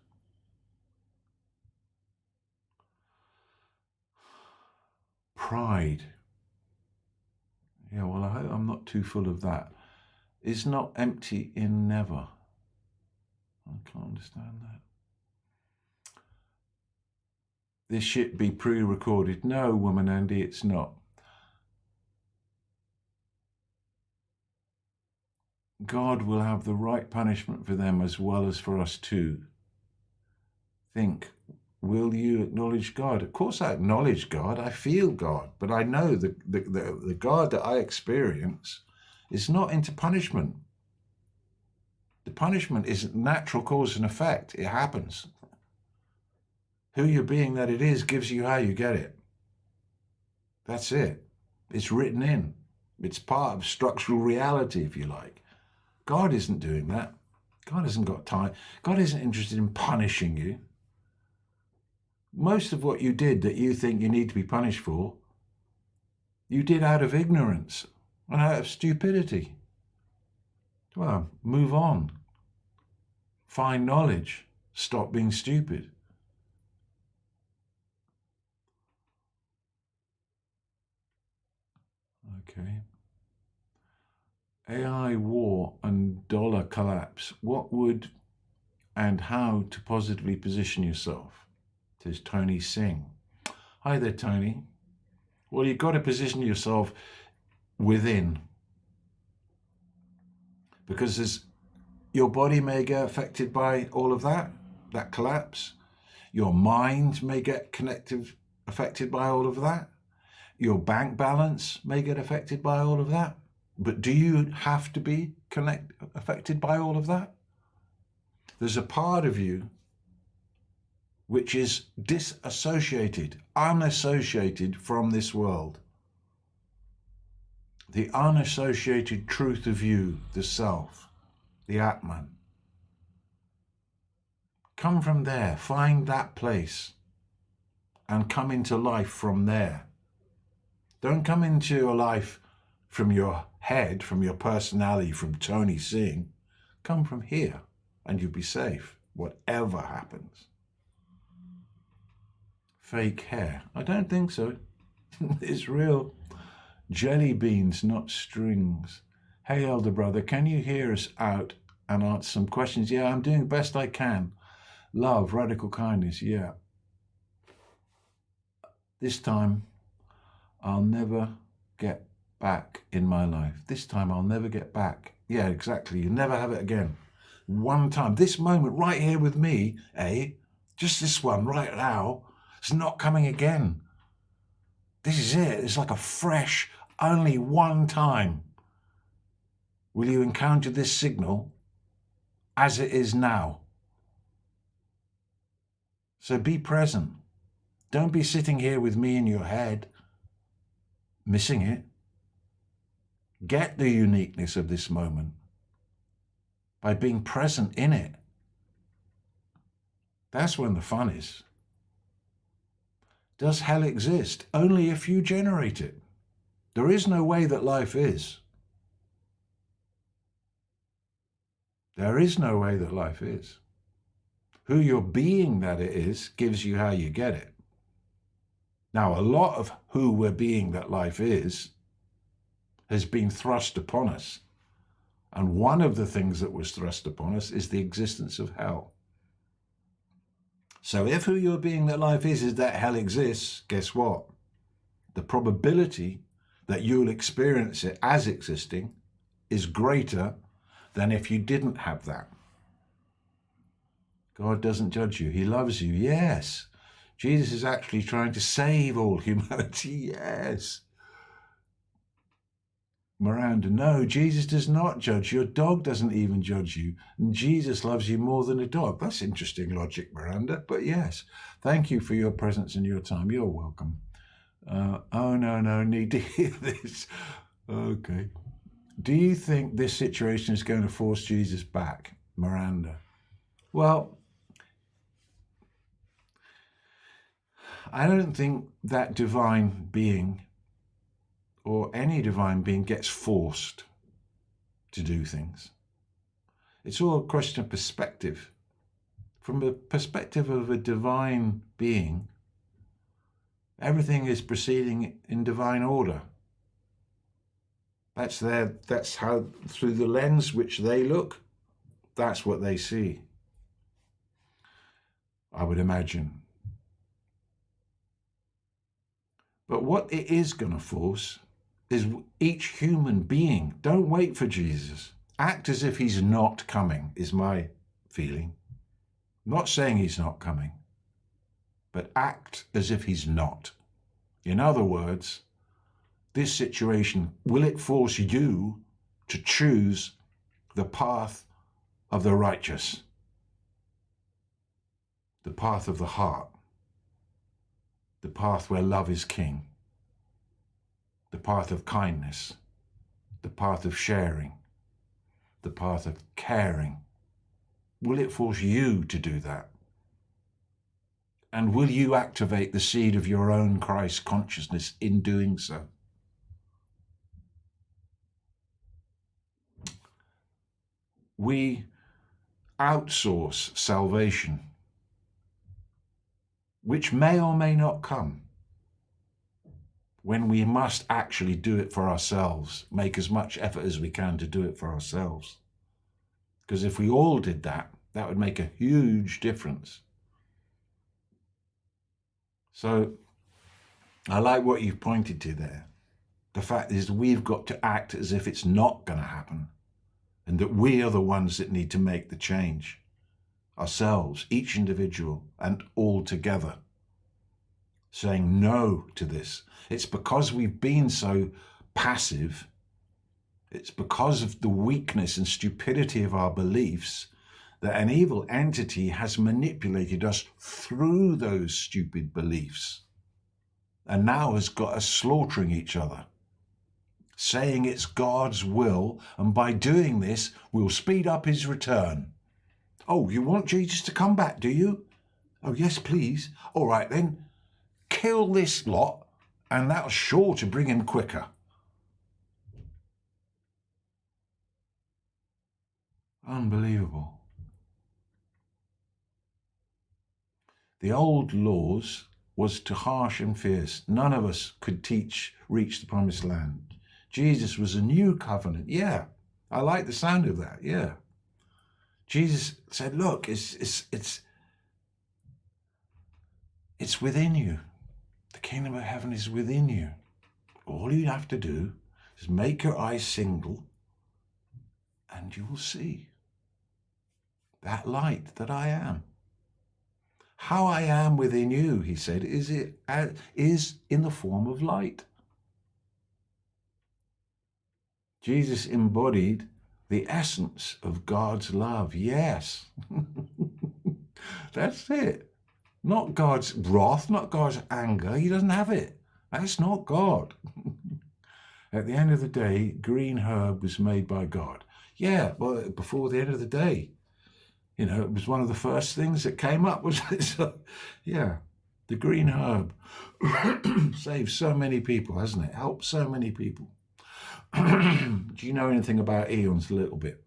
Pride. Yeah, well, I hope I'm not too full of that. Is not empty in never. I can't understand that. This shit be pre-recorded. No, woman Andy, it's not. God will have the right punishment for them as well as for us too. Think, will you acknowledge God? Of course I acknowledge God. I feel God. But I know the God that I experience is not into punishment. The punishment is natural cause and effect. It happens. Who you're being that it is gives you how you get it. That's it. It's written in. It's part of structural reality, if you like. God isn't doing that. God hasn't got time. God isn't interested in punishing you. Most of what you did that you think you need to be punished for, you did out of ignorance and out of stupidity. Well, move on. Find knowledge. Stop being stupid. Okay. AI war and dollar collapse. What would and how to positively position yourself? Says Tony Singh. Hi there, Tony. Well, you've got to position yourself within, because your body may get affected by all of that collapse. Your mind may get affected by all of that. Your bank balance may get affected by all of that. But do you have to be affected by all of that? There's a part of you which is disassociated, unassociated from this world. The unassociated truth of you, the self, the Atman. Come from there, find that place, and come into life from there. Don't come into a life from your head, from your personality, from Tony Singh. Come from here, and you'll be safe, whatever happens. Fake hair. I don't think so. It's real. Jelly beans, not strings. Hey, elder brother, can you hear us out and answer some questions? Yeah, I'm doing the best I can. Love, radical kindness, yeah. This time, I'll never get back in my life. This time, I'll never get back. Yeah, exactly. You never have it again. One time, this moment right here with me, just this one right now, it's not coming again. This is it. It's like a fresh, only one time will you encounter this signal as it is now. So be present. Don't be sitting here with me in your head, missing it. Get the uniqueness of this moment by being present in it. That's when the fun is. Does hell exist? Only if you generate it. There is no way that life is. There is no way that life is. Who you're being that it is gives you how you get it. Now, a lot of who we're being that life is has been thrust upon us. And one of the things that was thrust upon us is the existence of hell. So if who you're being that life is that hell exists, guess what? The probability that you'll experience it as existing is greater than if you didn't have that. God doesn't judge you. He loves you. Yes. Jesus is actually trying to save all humanity. Yes. Miranda, no, Jesus does not judge. Your dog doesn't even judge you. And Jesus loves you more than a dog. That's interesting logic, Miranda. But yes, thank you for your presence and your time. You're welcome. Oh, no, need to hear this. Okay. Do you think this situation is going to force Jesus back, Miranda? Well, I don't think that divine being or any divine being gets forced to do things. It's all a question of perspective. From the perspective of a divine being, everything is proceeding in divine order. That's how, through the lens which they look, that's what they see, I would imagine. But what it is going to force is each human being. Don't wait for Jesus. Act as if he's not coming, is my feeling. I'm not saying he's not coming, but act as if he's not. In other words, this situation, will it force you to choose the path of the righteous, the path of the heart, the path where love is king, the path of kindness, the path of sharing, the path of caring? Will it force you to do that? And will you activate the seed of your own Christ consciousness in doing so? We outsource salvation, which may or may not come, when we must actually do it for ourselves, make as much effort as we can to do it for ourselves. Because if we all did that, that would make a huge difference. So I like what you've pointed to there. The fact is we've got to act as if it's not going to happen, and that we are the ones that need to make the change ourselves, each individual and all together, saying no to this. It's because we've been so passive, it's because of the weakness and stupidity of our beliefs, that an evil entity has manipulated us through those stupid beliefs, and now has got us slaughtering each other, saying it's God's will, and by doing this, we'll speed up his return. Oh, you want Jesus to come back, do you? Oh, yes, please. All right, then, kill this lot, and that's sure to bring him quicker. Unbelievable. The old laws was too harsh and fierce. None of us could reach the promised land. Jesus was a new covenant. Yeah, I like the sound of that. Yeah. Jesus said, look, it's within you. The kingdom of heaven is within you. All you have to do is make your eyes single, and you will see that light that I am. How I am within you, he said, is in the form of light. Jesus embodied the essence of God's love. Yes. That's it. Not God's wrath, not God's anger. He doesn't have it. That's not God. At the end of the day, green herb was made by God. Yeah, well, before the end of the day, you know, it was one of the first things that came up, wasn't it? So, yeah, the green herb saved so many people, hasn't it? Helped so many people. Do you know anything about eons? A little bit.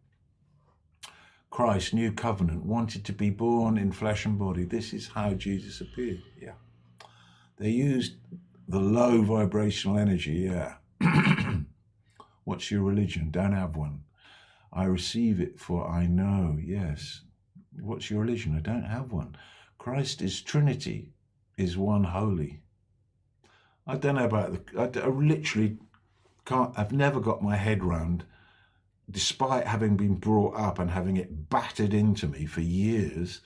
Christ, new covenant, wanted to be born in flesh and body. This is how Jesus appeared. Yeah. They used the low vibrational energy. Yeah. What's your religion? Don't have one. I receive it, for I know. Yes. What's your religion? I don't have one. Christ is Trinity, is one holy. I don't know about I literally can't, I've never got my head round, despite having been brought up and having it battered into me for years,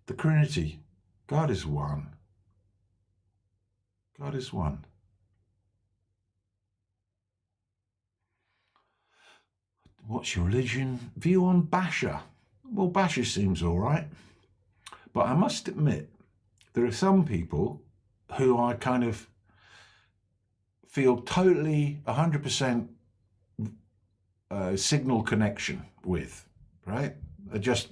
the Trinity. God is one. God is one. What's your religion? View on Basher. Well, Basher seems all right. But I must admit, there are some people who I kind of feel totally 100% signal connection with, right? Just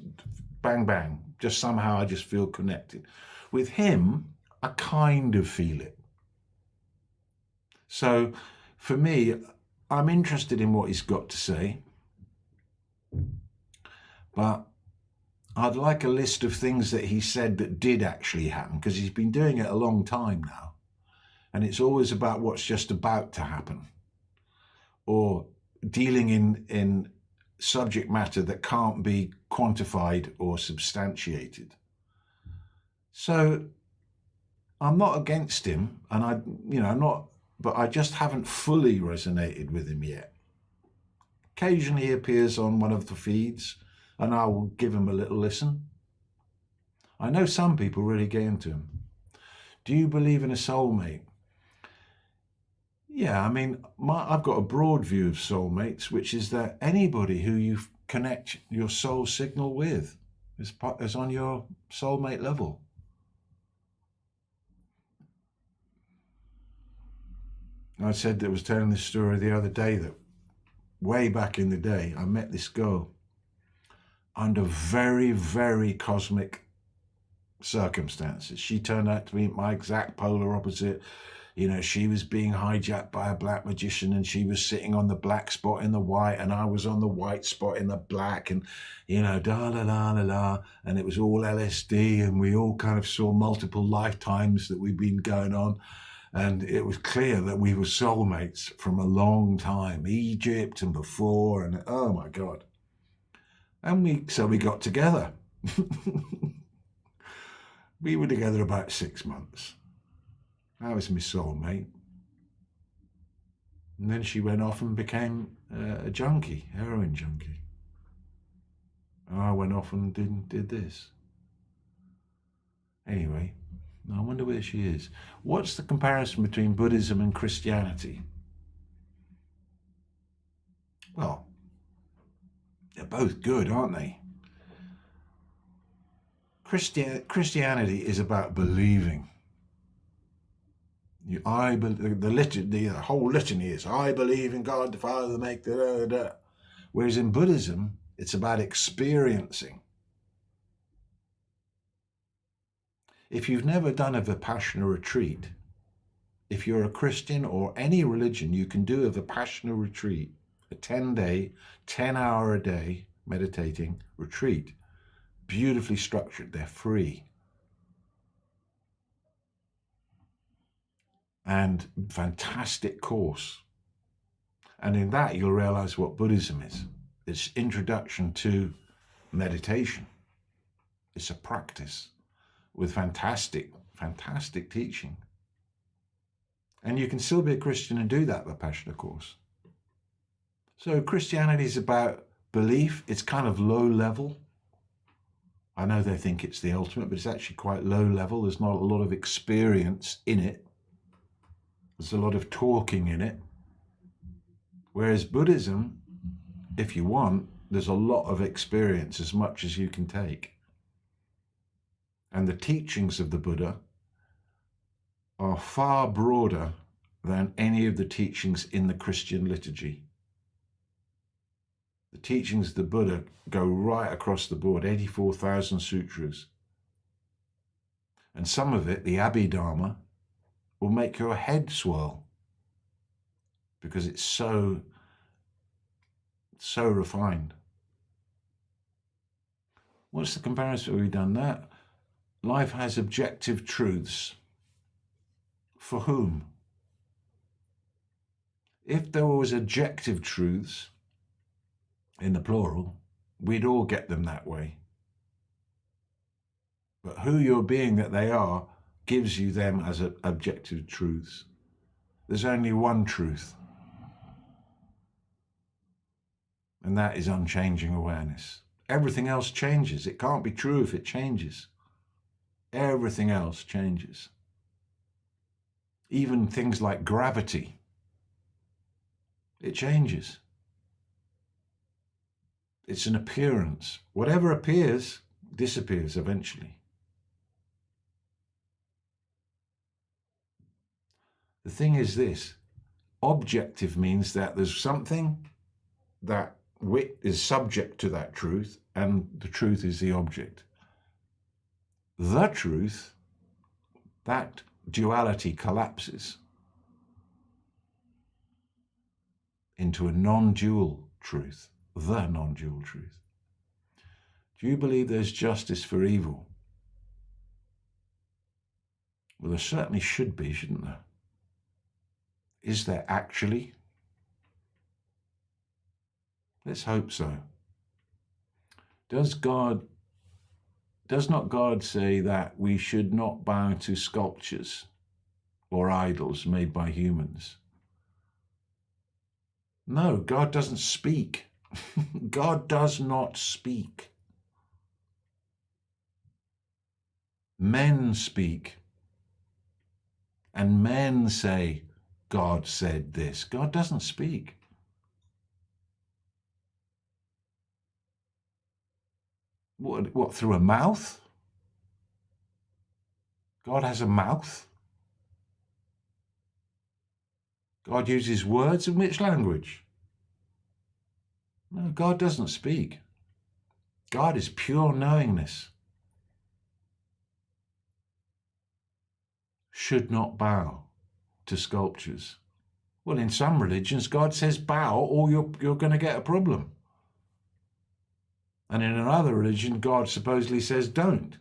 bang, bang. Just somehow I just feel connected. With him, I kind of feel it. So for me, I'm interested in what he's got to say. But I'd like a list of things that he said that did actually happen, because he's been doing it a long time now. And it's always about what's just about to happen, or dealing in subject matter that can't be quantified or substantiated. So I'm not against him, and but I just haven't fully resonated with him yet. Occasionally he appears on one of the feeds, and I will give him a little listen. I know some people really get into him. Do you believe in a soulmate? Yeah, I mean, I've got a broad view of soulmates, which is that anybody who you connect your soul signal with is on your soulmate level. I said that I was telling this story the other day, that way back in the day, I met this girl under very, very cosmic circumstances. She turned out to be my exact polar opposite. You know, she was being hijacked by a black magician, and she was sitting on the black spot in the white, and I was on the white spot in the black, and, you know, da la la la la, and it was all LSD, and we all kind of saw multiple lifetimes that we'd been going on, and it was clear that we were soulmates from a long time, Egypt and before, and oh my God. And we got together. We were together about 6 months. That was my soulmate. And then she went off and became a junkie, heroin junkie. And I went off and did this. Anyway, I wonder where she is. What's the comparison between Buddhism and Christianity? Well, they're both good, aren't they? Christianity is about believing. The whole litany is, I believe in God the Father, the Maker, da, da, da. Whereas in Buddhism, it's about experiencing. If you've never done a Vipassana retreat, if you're a Christian or any religion, you can do a Vipassana retreat, a 10-day, 10-hour a day meditating retreat. Beautifully structured, they're free. And fantastic course. And in that, you'll realize what Buddhism is. It's introduction to meditation. It's a practice with fantastic teaching. And you can still be a Christian and do that Vipassana course. So Christianity is about belief. It's kind of low level. I know they think it's the ultimate, but it's actually quite low level. There's not a lot of experience in it. There's a lot of talking in it. Whereas Buddhism, if you want, there's a lot of experience, as much as you can take. And the teachings of the Buddha are far broader than any of the teachings in the Christian liturgy. The teachings of the Buddha go right across the board, 84,000 sutras. And some of it, the Abhidharma, will make your head swirl because it's so refined. What's the comparison? We've done that. Life has objective truths. For whom? If there was objective truths, in the plural, we'd all get them that way. But who you're being that they are gives you them as objective truths. There's only one truth, and that is unchanging awareness. Everything else changes. It can't be true if it changes. Everything else changes. Even things like gravity, it changes. It's an appearance. Whatever appears, disappears eventually. The thing is this, objective means that there's something that is subject to that truth, and the truth is the object. The truth, that duality collapses into a non-dual truth, the non-dual truth. Do you believe there's justice for evil? Well, there certainly should be, shouldn't there? Is there actually? Let's hope so. Does not God say that we should not bow to sculptures or idols made by humans? No, God doesn't speak. God does not speak. Men speak. And men say, God said this. God doesn't speak. What, through a mouth? God has a mouth? God uses words in which language? No, God doesn't speak. God is pure knowingness. should not bow to sculptures. Well, in some religions, God says bow or you're going to get a problem. And in another religion, God supposedly says don't.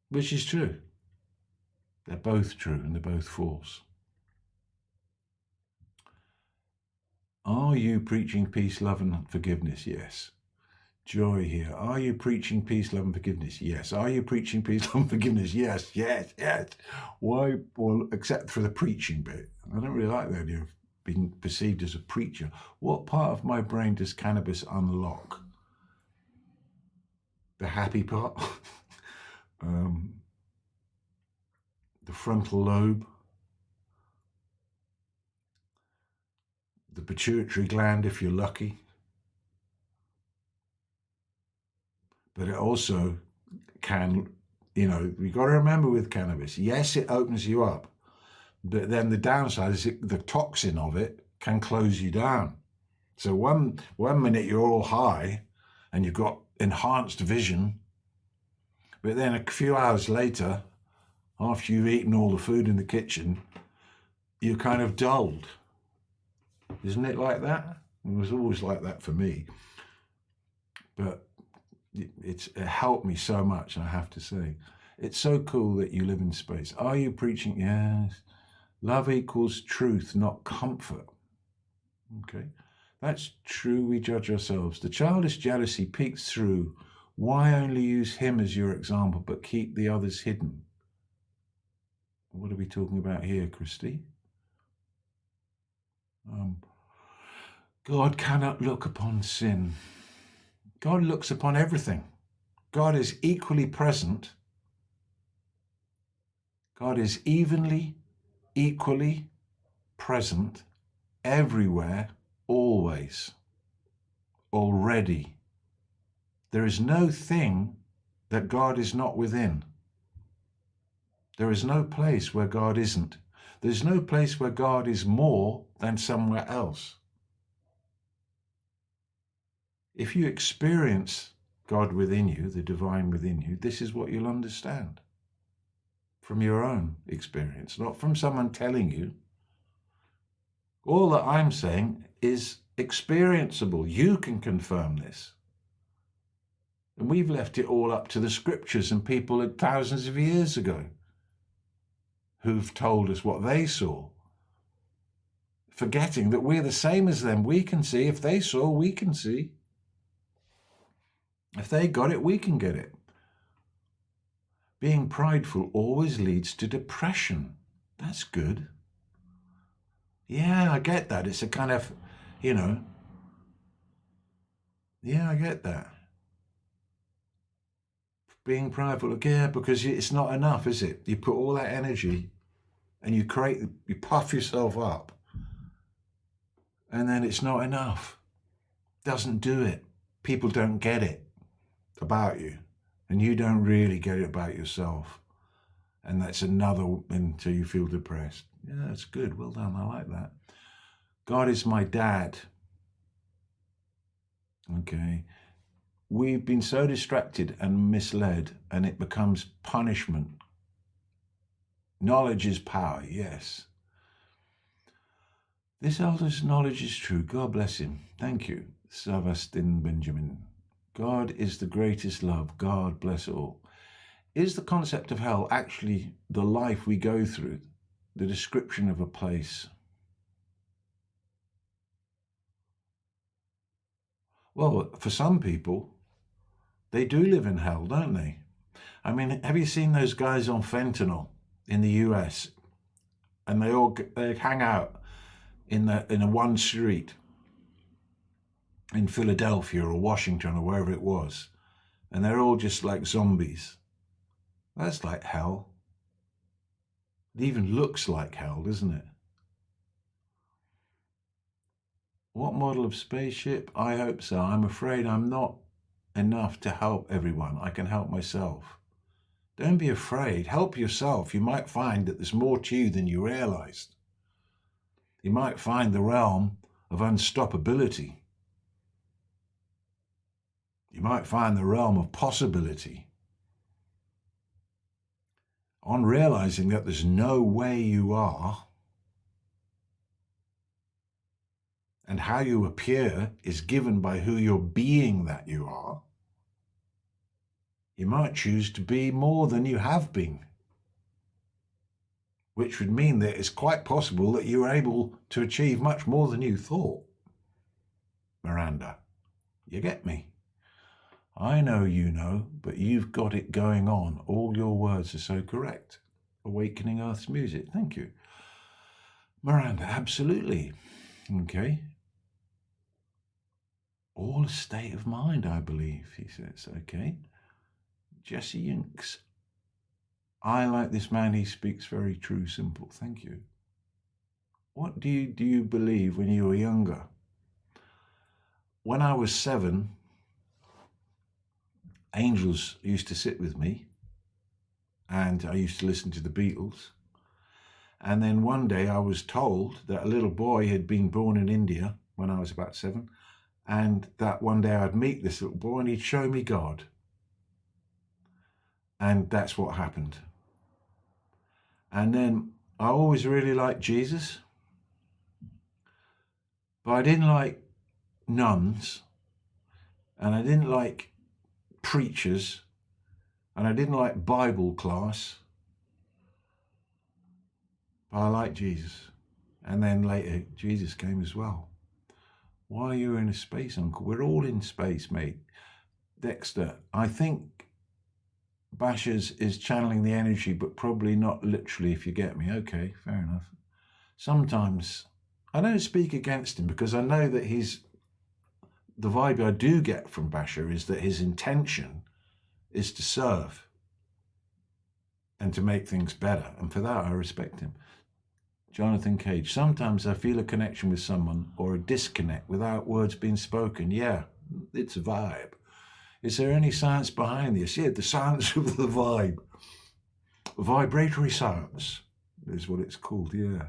Which is true. They're both true and they're both false. Are you preaching peace, love and forgiveness? Yes. Joy here. Are you preaching peace, love and forgiveness? Yes. Are you preaching peace, love and forgiveness? Yes, yes, yes. Why? Well, except for the preaching bit. I don't really like the idea of being perceived as a preacher. What part of my brain does cannabis unlock? The happy part? The frontal lobe? The pituitary gland, if you're lucky? But it also can, you've got to remember with cannabis, yes, it opens you up, but then the downside is the toxin of it can close you down. So one minute you're all high and you've got enhanced vision, but then a few hours later, after you've eaten all the food in the kitchen, you're kind of dulled. Isn't it like that? It was always like that for me. But it helped me so much, I have to say. It's so cool that you live in space. Are you preaching? Yes. Love equals truth, not comfort. Okay. That's true, we judge ourselves. The childish jealousy peeks through. Why only use him as your example, but keep the others hidden? What are we talking about here, Christy? God cannot look upon sin. God looks upon everything. God is equally present. God is equally present everywhere, always, already. There is no thing that God is not within. There is no place where God isn't. There's no place where God is more than somewhere else. If you experience God within you, the divine within you, this is what you'll understand from your own experience, not from someone telling you. All that I'm saying is experienceable. You can confirm this. And we've left it all up to the scriptures and people thousands of years ago who've told us what they saw, forgetting that we're the same as them. We can see. If they saw, we can see. If they got it, we can get it. Being prideful always leads to depression. That's good. Yeah, I get that. It's a kind of, yeah, I get that. Being prideful, yeah, because it's not enough, is it? You put all that energy and you puff yourself up, and then it's not enough. Doesn't do it. People don't get it about you, and you don't really get it about yourself. And that's another until you feel depressed. Yeah, that's good. Well done. I like that. God is my dad. Okay. We've been so distracted and misled, and it becomes punishment. Knowledge is power, yes. This elder's knowledge is true. God bless him. Thank you, Savastin Benjamin. God is the greatest love. God bless all. Is the concept of hell actually the life we go through, the description of a place? Well, for some people, they do live in hell, don't they? I mean, have you seen those guys on fentanyl in the US? And they hang out in a one street in Philadelphia or Washington or wherever it was, and they're all just like zombies. That's like hell. It even looks like hell, doesn't it? What model of spaceship? I hope so. I'm afraid I'm not enough to help everyone. I can help myself. Don't be afraid. Help yourself. You might find that there's more to you than you realized. You might find the realm of unstoppability. You might find the realm of possibility. on realizing that there's no way you are, and how you appear is given by who you're being that you are, you might choose to be more than you have been, which would mean that it's quite possible that you're able to achieve much more than you thought. Miranda, you get me? I know you know, but you've got it going on. All your words are so correct. Awakening Earth's music. Thank you. Miranda, absolutely. Okay. All a state of mind, I believe, he says. Okay. Jesse Yinks. I like this man. He speaks very true, simple. Thank you. What do you believe when you were younger? When I was 7, angels used to sit with me, and I used to listen to the Beatles. And then one day I was told that a little boy had been born in India when I was about 7, and that one day I'd meet this little boy and he'd show me God. And that's what happened. And then I always really liked Jesus, but I didn't like nuns, and I didn't like preachers, and I didn't like Bible class, but I liked Jesus. And then later, Jesus came as well. Why are you in a space, Uncle? We're all in space, mate. Dexter, I think Basher's is channeling the energy, but probably not literally, if you get me. Okay, fair enough. Sometimes I don't speak against him, because I know that the vibe I do get from Basher is that his intention is to serve and to make things better. And for that, I respect him. Jonathan Cage, sometimes I feel a connection with someone or a disconnect without words being spoken. Yeah, it's a vibe. Is there any science behind this? Yeah, the science of the vibe. Vibratory science is what it's called, yeah.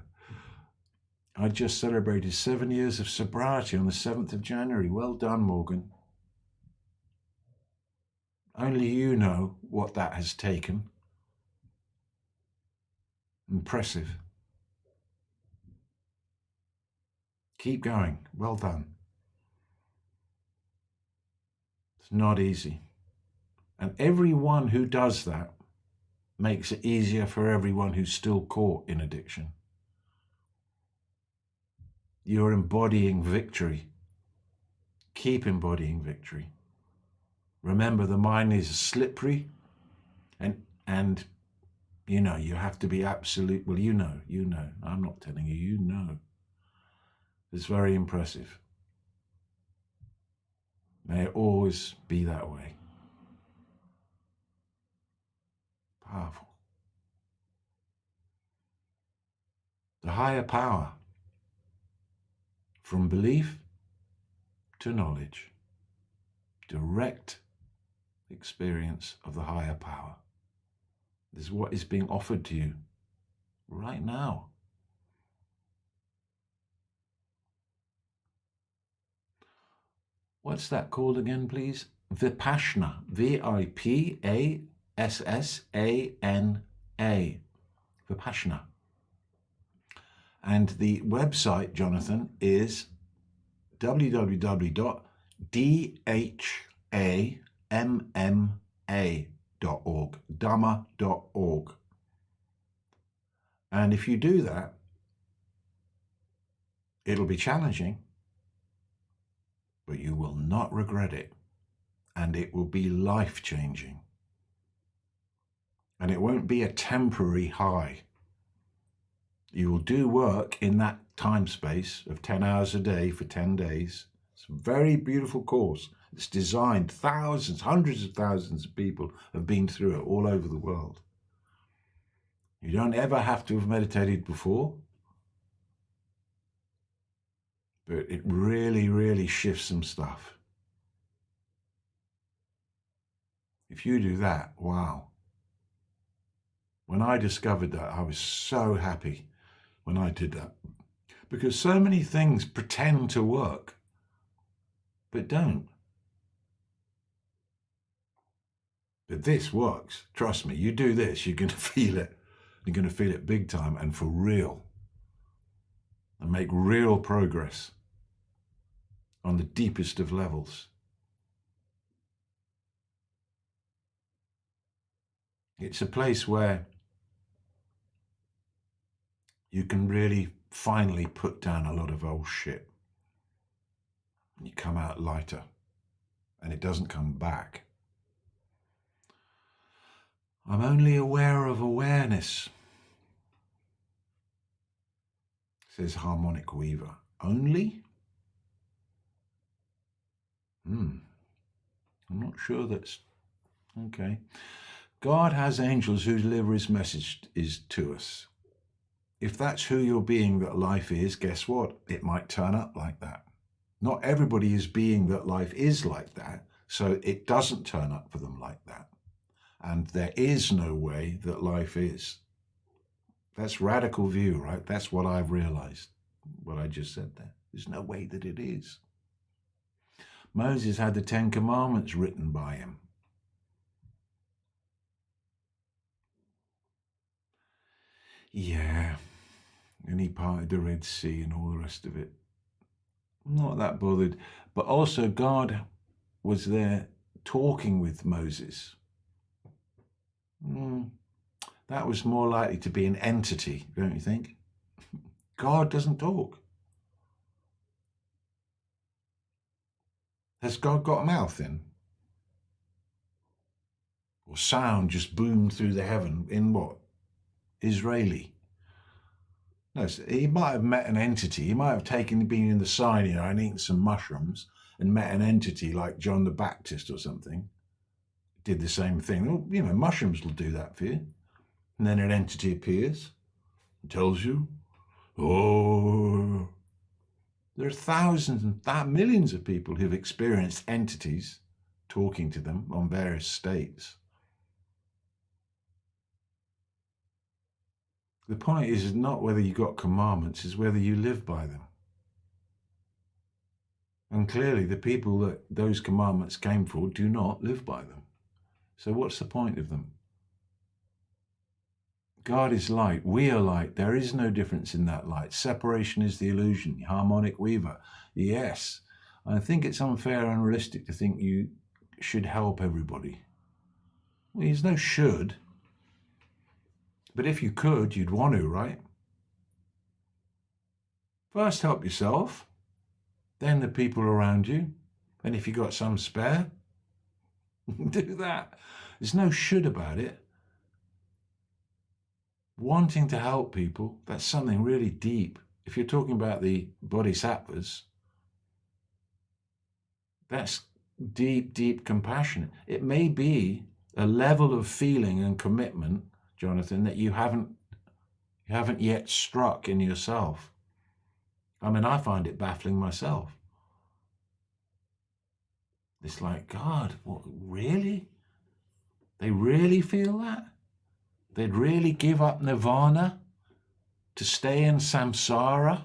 I just celebrated 7 years of sobriety on the 7th of January. Well done, Morgan. Only you know what that has taken. Impressive. Keep going. Well done. It's not easy. And everyone who does that makes it easier for everyone who's still caught in addiction. You're embodying victory. Keep embodying victory. Remember, the mind is slippery, and you know, you have to be absolute. Well, you know. I'm not telling you, you know. It's very impressive. May it always be that way. Powerful. The higher power. From belief to knowledge. Direct experience of the higher power. This is what is being offered to you right now. What's that called again, please? Vipassana. Vipassana. Vipassana. And the website, Jonathan, is www.dhamma.org. Dhamma.org. And if you do that, it'll be challenging, but you will not regret it. And it will be life-changing. And it won't be a temporary high. You will do work in that time space of 10 hours a day for 10 days. It's a very beautiful course. It's designed, thousands, hundreds of thousands of people have been through it all over the world. You don't ever have to have meditated before, but it really, really shifts some stuff. If you do that, wow. When I discovered that, I was so happy when I did that, because so many things pretend to work, but don't. But this works. Trust me, you do this, you're going to feel it. You're going to feel it big time and for real. And make real progress on the deepest of levels. It's a place where you can really finally put down a lot of old shit. And you come out lighter. And it doesn't come back. I'm only aware of awareness, says Harmonic Weaver. Only? I'm not sure that's... Okay. God has angels who deliver his message is to us. If that's who your being that life is, guess what? It might turn up like that. Not everybody is being that life is like that, so it doesn't turn up for them like that. And there is no way that life is. That's radical view, right? That's what I've realized, what I just said there. There's no way that it is. Moses had the 10 Commandments written by him. Yeah, and he parted the Red Sea and all the rest of it. I'm not that bothered. But also God was there talking with Moses. That was more likely to be an entity, don't you think? God doesn't talk. Has God got a mouth then? Or sound just boomed through the heaven in what? Israeli. No, he might have met an entity. He might have been in the Sinai and eaten some mushrooms and met an entity like John the Baptist or something. Did the same thing. Well, you know, mushrooms will do that for you. And then an entity appears and tells you, oh, there are thousands and millions of people who've experienced entities talking to them on various states. The point is not whether you got commandments, it's whether you live by them. And clearly the people that those commandments came for do not live by them. So what's the point of them? God is light. We are light. There is no difference in that light. Separation is the illusion. Harmonic Weaver. Yes. I think it's unfair and unrealistic to think you should help everybody. Well, there's no should. But if you could, you'd want to, right? First help yourself, then the people around you. And if you got some spare, do that. There's no should about it. Wanting to help people, that's something really deep. If you're talking about the bodhisattvas, that's deep, deep compassion. It may be a level of feeling and commitment, Jonathan, that you haven't yet struck in yourself. I mean, I find it baffling myself. It's like, God, what, really? They really feel that? They'd really give up nirvana to stay in samsara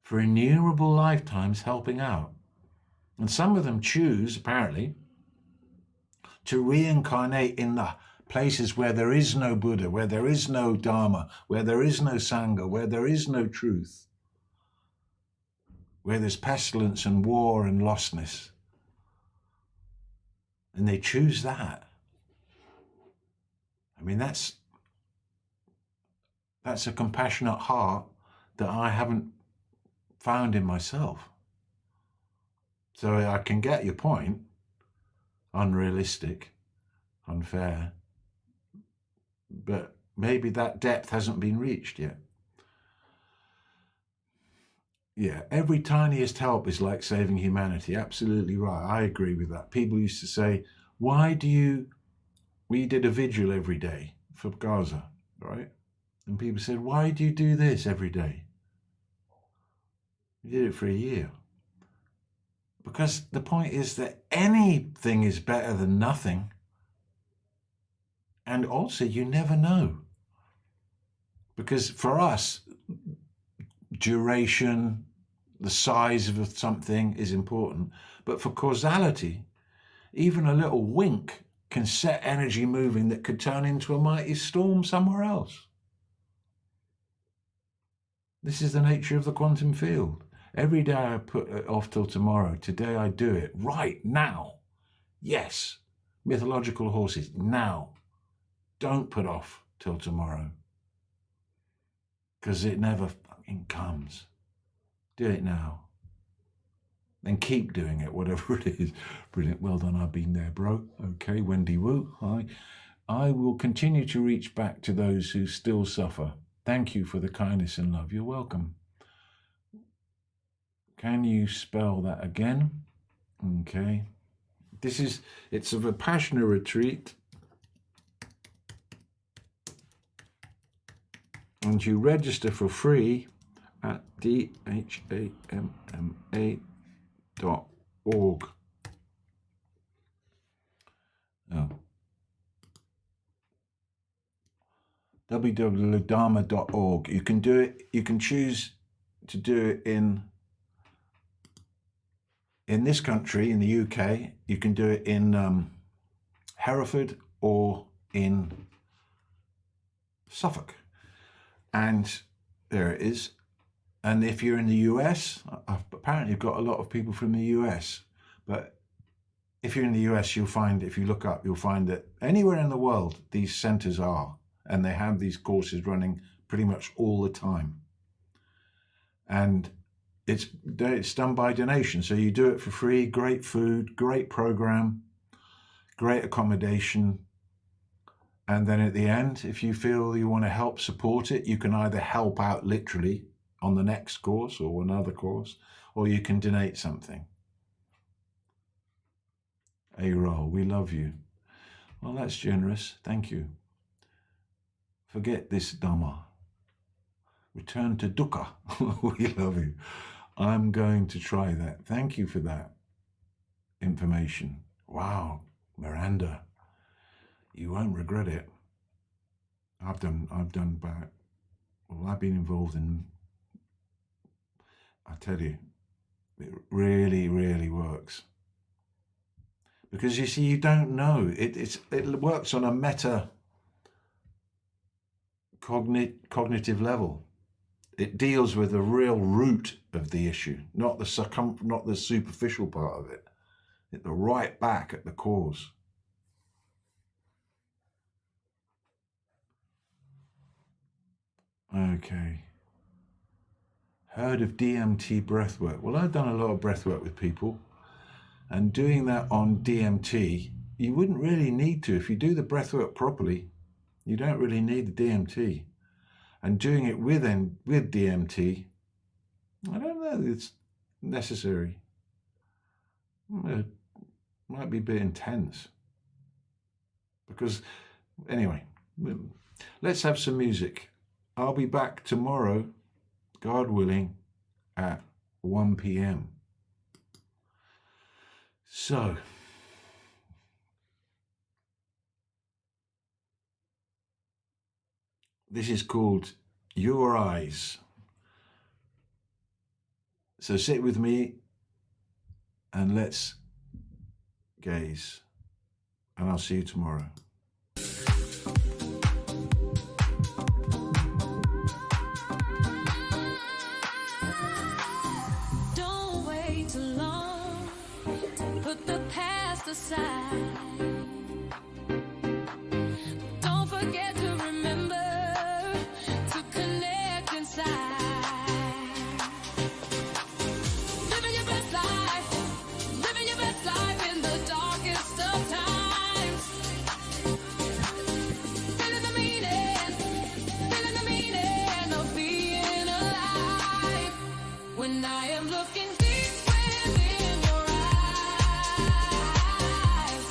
for innumerable lifetimes helping out. And some of them choose, apparently, to reincarnate in the places where there is no Buddha, where there is no Dharma, where there is no Sangha, where there is no truth, where there's pestilence and war and lostness. And they choose that. I mean, that's a compassionate heart that I haven't found in myself. So I can get your point. Unrealistic, unfair. But maybe that depth hasn't been reached yet. Yeah, every tiniest help is like saving humanity. Absolutely right. I agree with that. People used to say, we did a vigil every day for Gaza, right? And people said, why do you do this every day? We did it for a year. Because the point is that anything is better than nothing. And also, you never know. Because for us, duration, the size of something is important. But for causality, Even a little wink can set energy moving that could turn into a mighty storm somewhere else. This is the nature of the quantum field. Every day I put it off till tomorrow. Today I do it. Right now. Yes. Mythological horses. Now. Don't put off till tomorrow. Because it never fucking comes. Do it now. Then keep doing it, whatever it is. Brilliant. Well done. I've been there, bro. Okay, Wendy Wu. Hi. I will continue to reach back to those who still suffer. Thank you for the kindness and love. You're welcome. Can you spell that again? Okay. It's a Vipassana retreat. And you register for free at dhamma.org. Oh. www.dharma.org. You can do it. You can choose to do it in this country, in the UK. You can do it in Hereford or in Suffolk. And there it is. And if you're in the US, apparently you've got a lot of people from the US. But if you're in the US, you'll find, if you look up, you'll find that anywhere in the world, these centers are. And they have these courses running pretty much all the time. And it's done by donation. So you do it for free, great food, great program, great accommodation. And then at the end, if you feel you want to help support it, you can either help out literally on the next course or another course, or you can donate something. A-roll, we love you. Well, that's generous. Thank you. Forget this Dhamma. Return to dukkha. We love you. I'm going to try that. Thank you for that information. Wow, Miranda. You won't regret it. I've been involved in, I tell you, it really, really works. Because you see, you don't know. It works on a meta cognitive level. It deals with the real root of the issue, not the superficial part of it. It's right back at the cause. Okay. Heard of DMT breathwork? Well, I've done a lot of breathwork with people, and doing that on DMT, you wouldn't really need to. If you do the breathwork properly, you don't really need the DMT. And doing it with DMT, I don't know if it's necessary. It might be a bit intense. Because, anyway, let's have some music. I'll be back tomorrow, God willing, at 1 p.m. So, this is called Your Eyes. So sit with me and let's gaze. And I'll see you tomorrow.
Don't wait too long. Put the past aside. Don't forget to remember to connect inside. Living your best life. Living your best life in the darkest of times. Feeling the meaning of being alive. When I am looking deep within your eyes,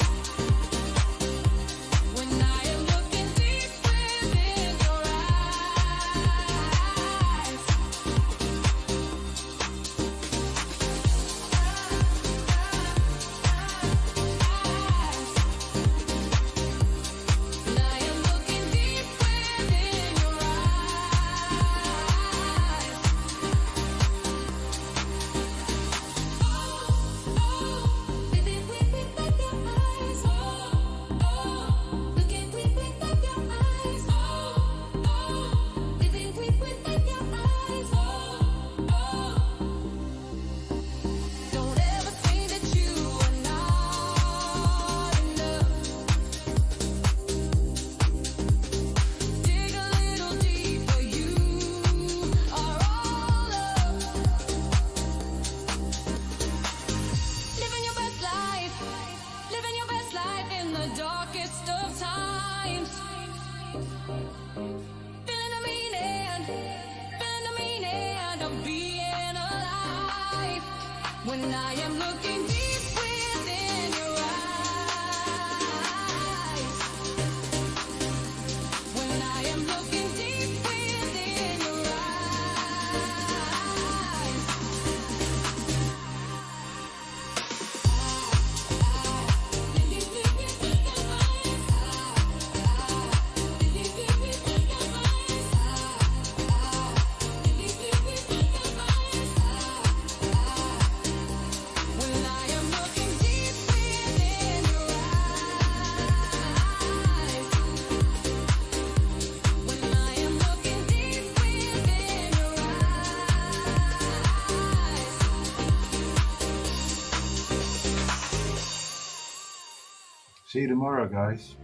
See you tomorrow, guys.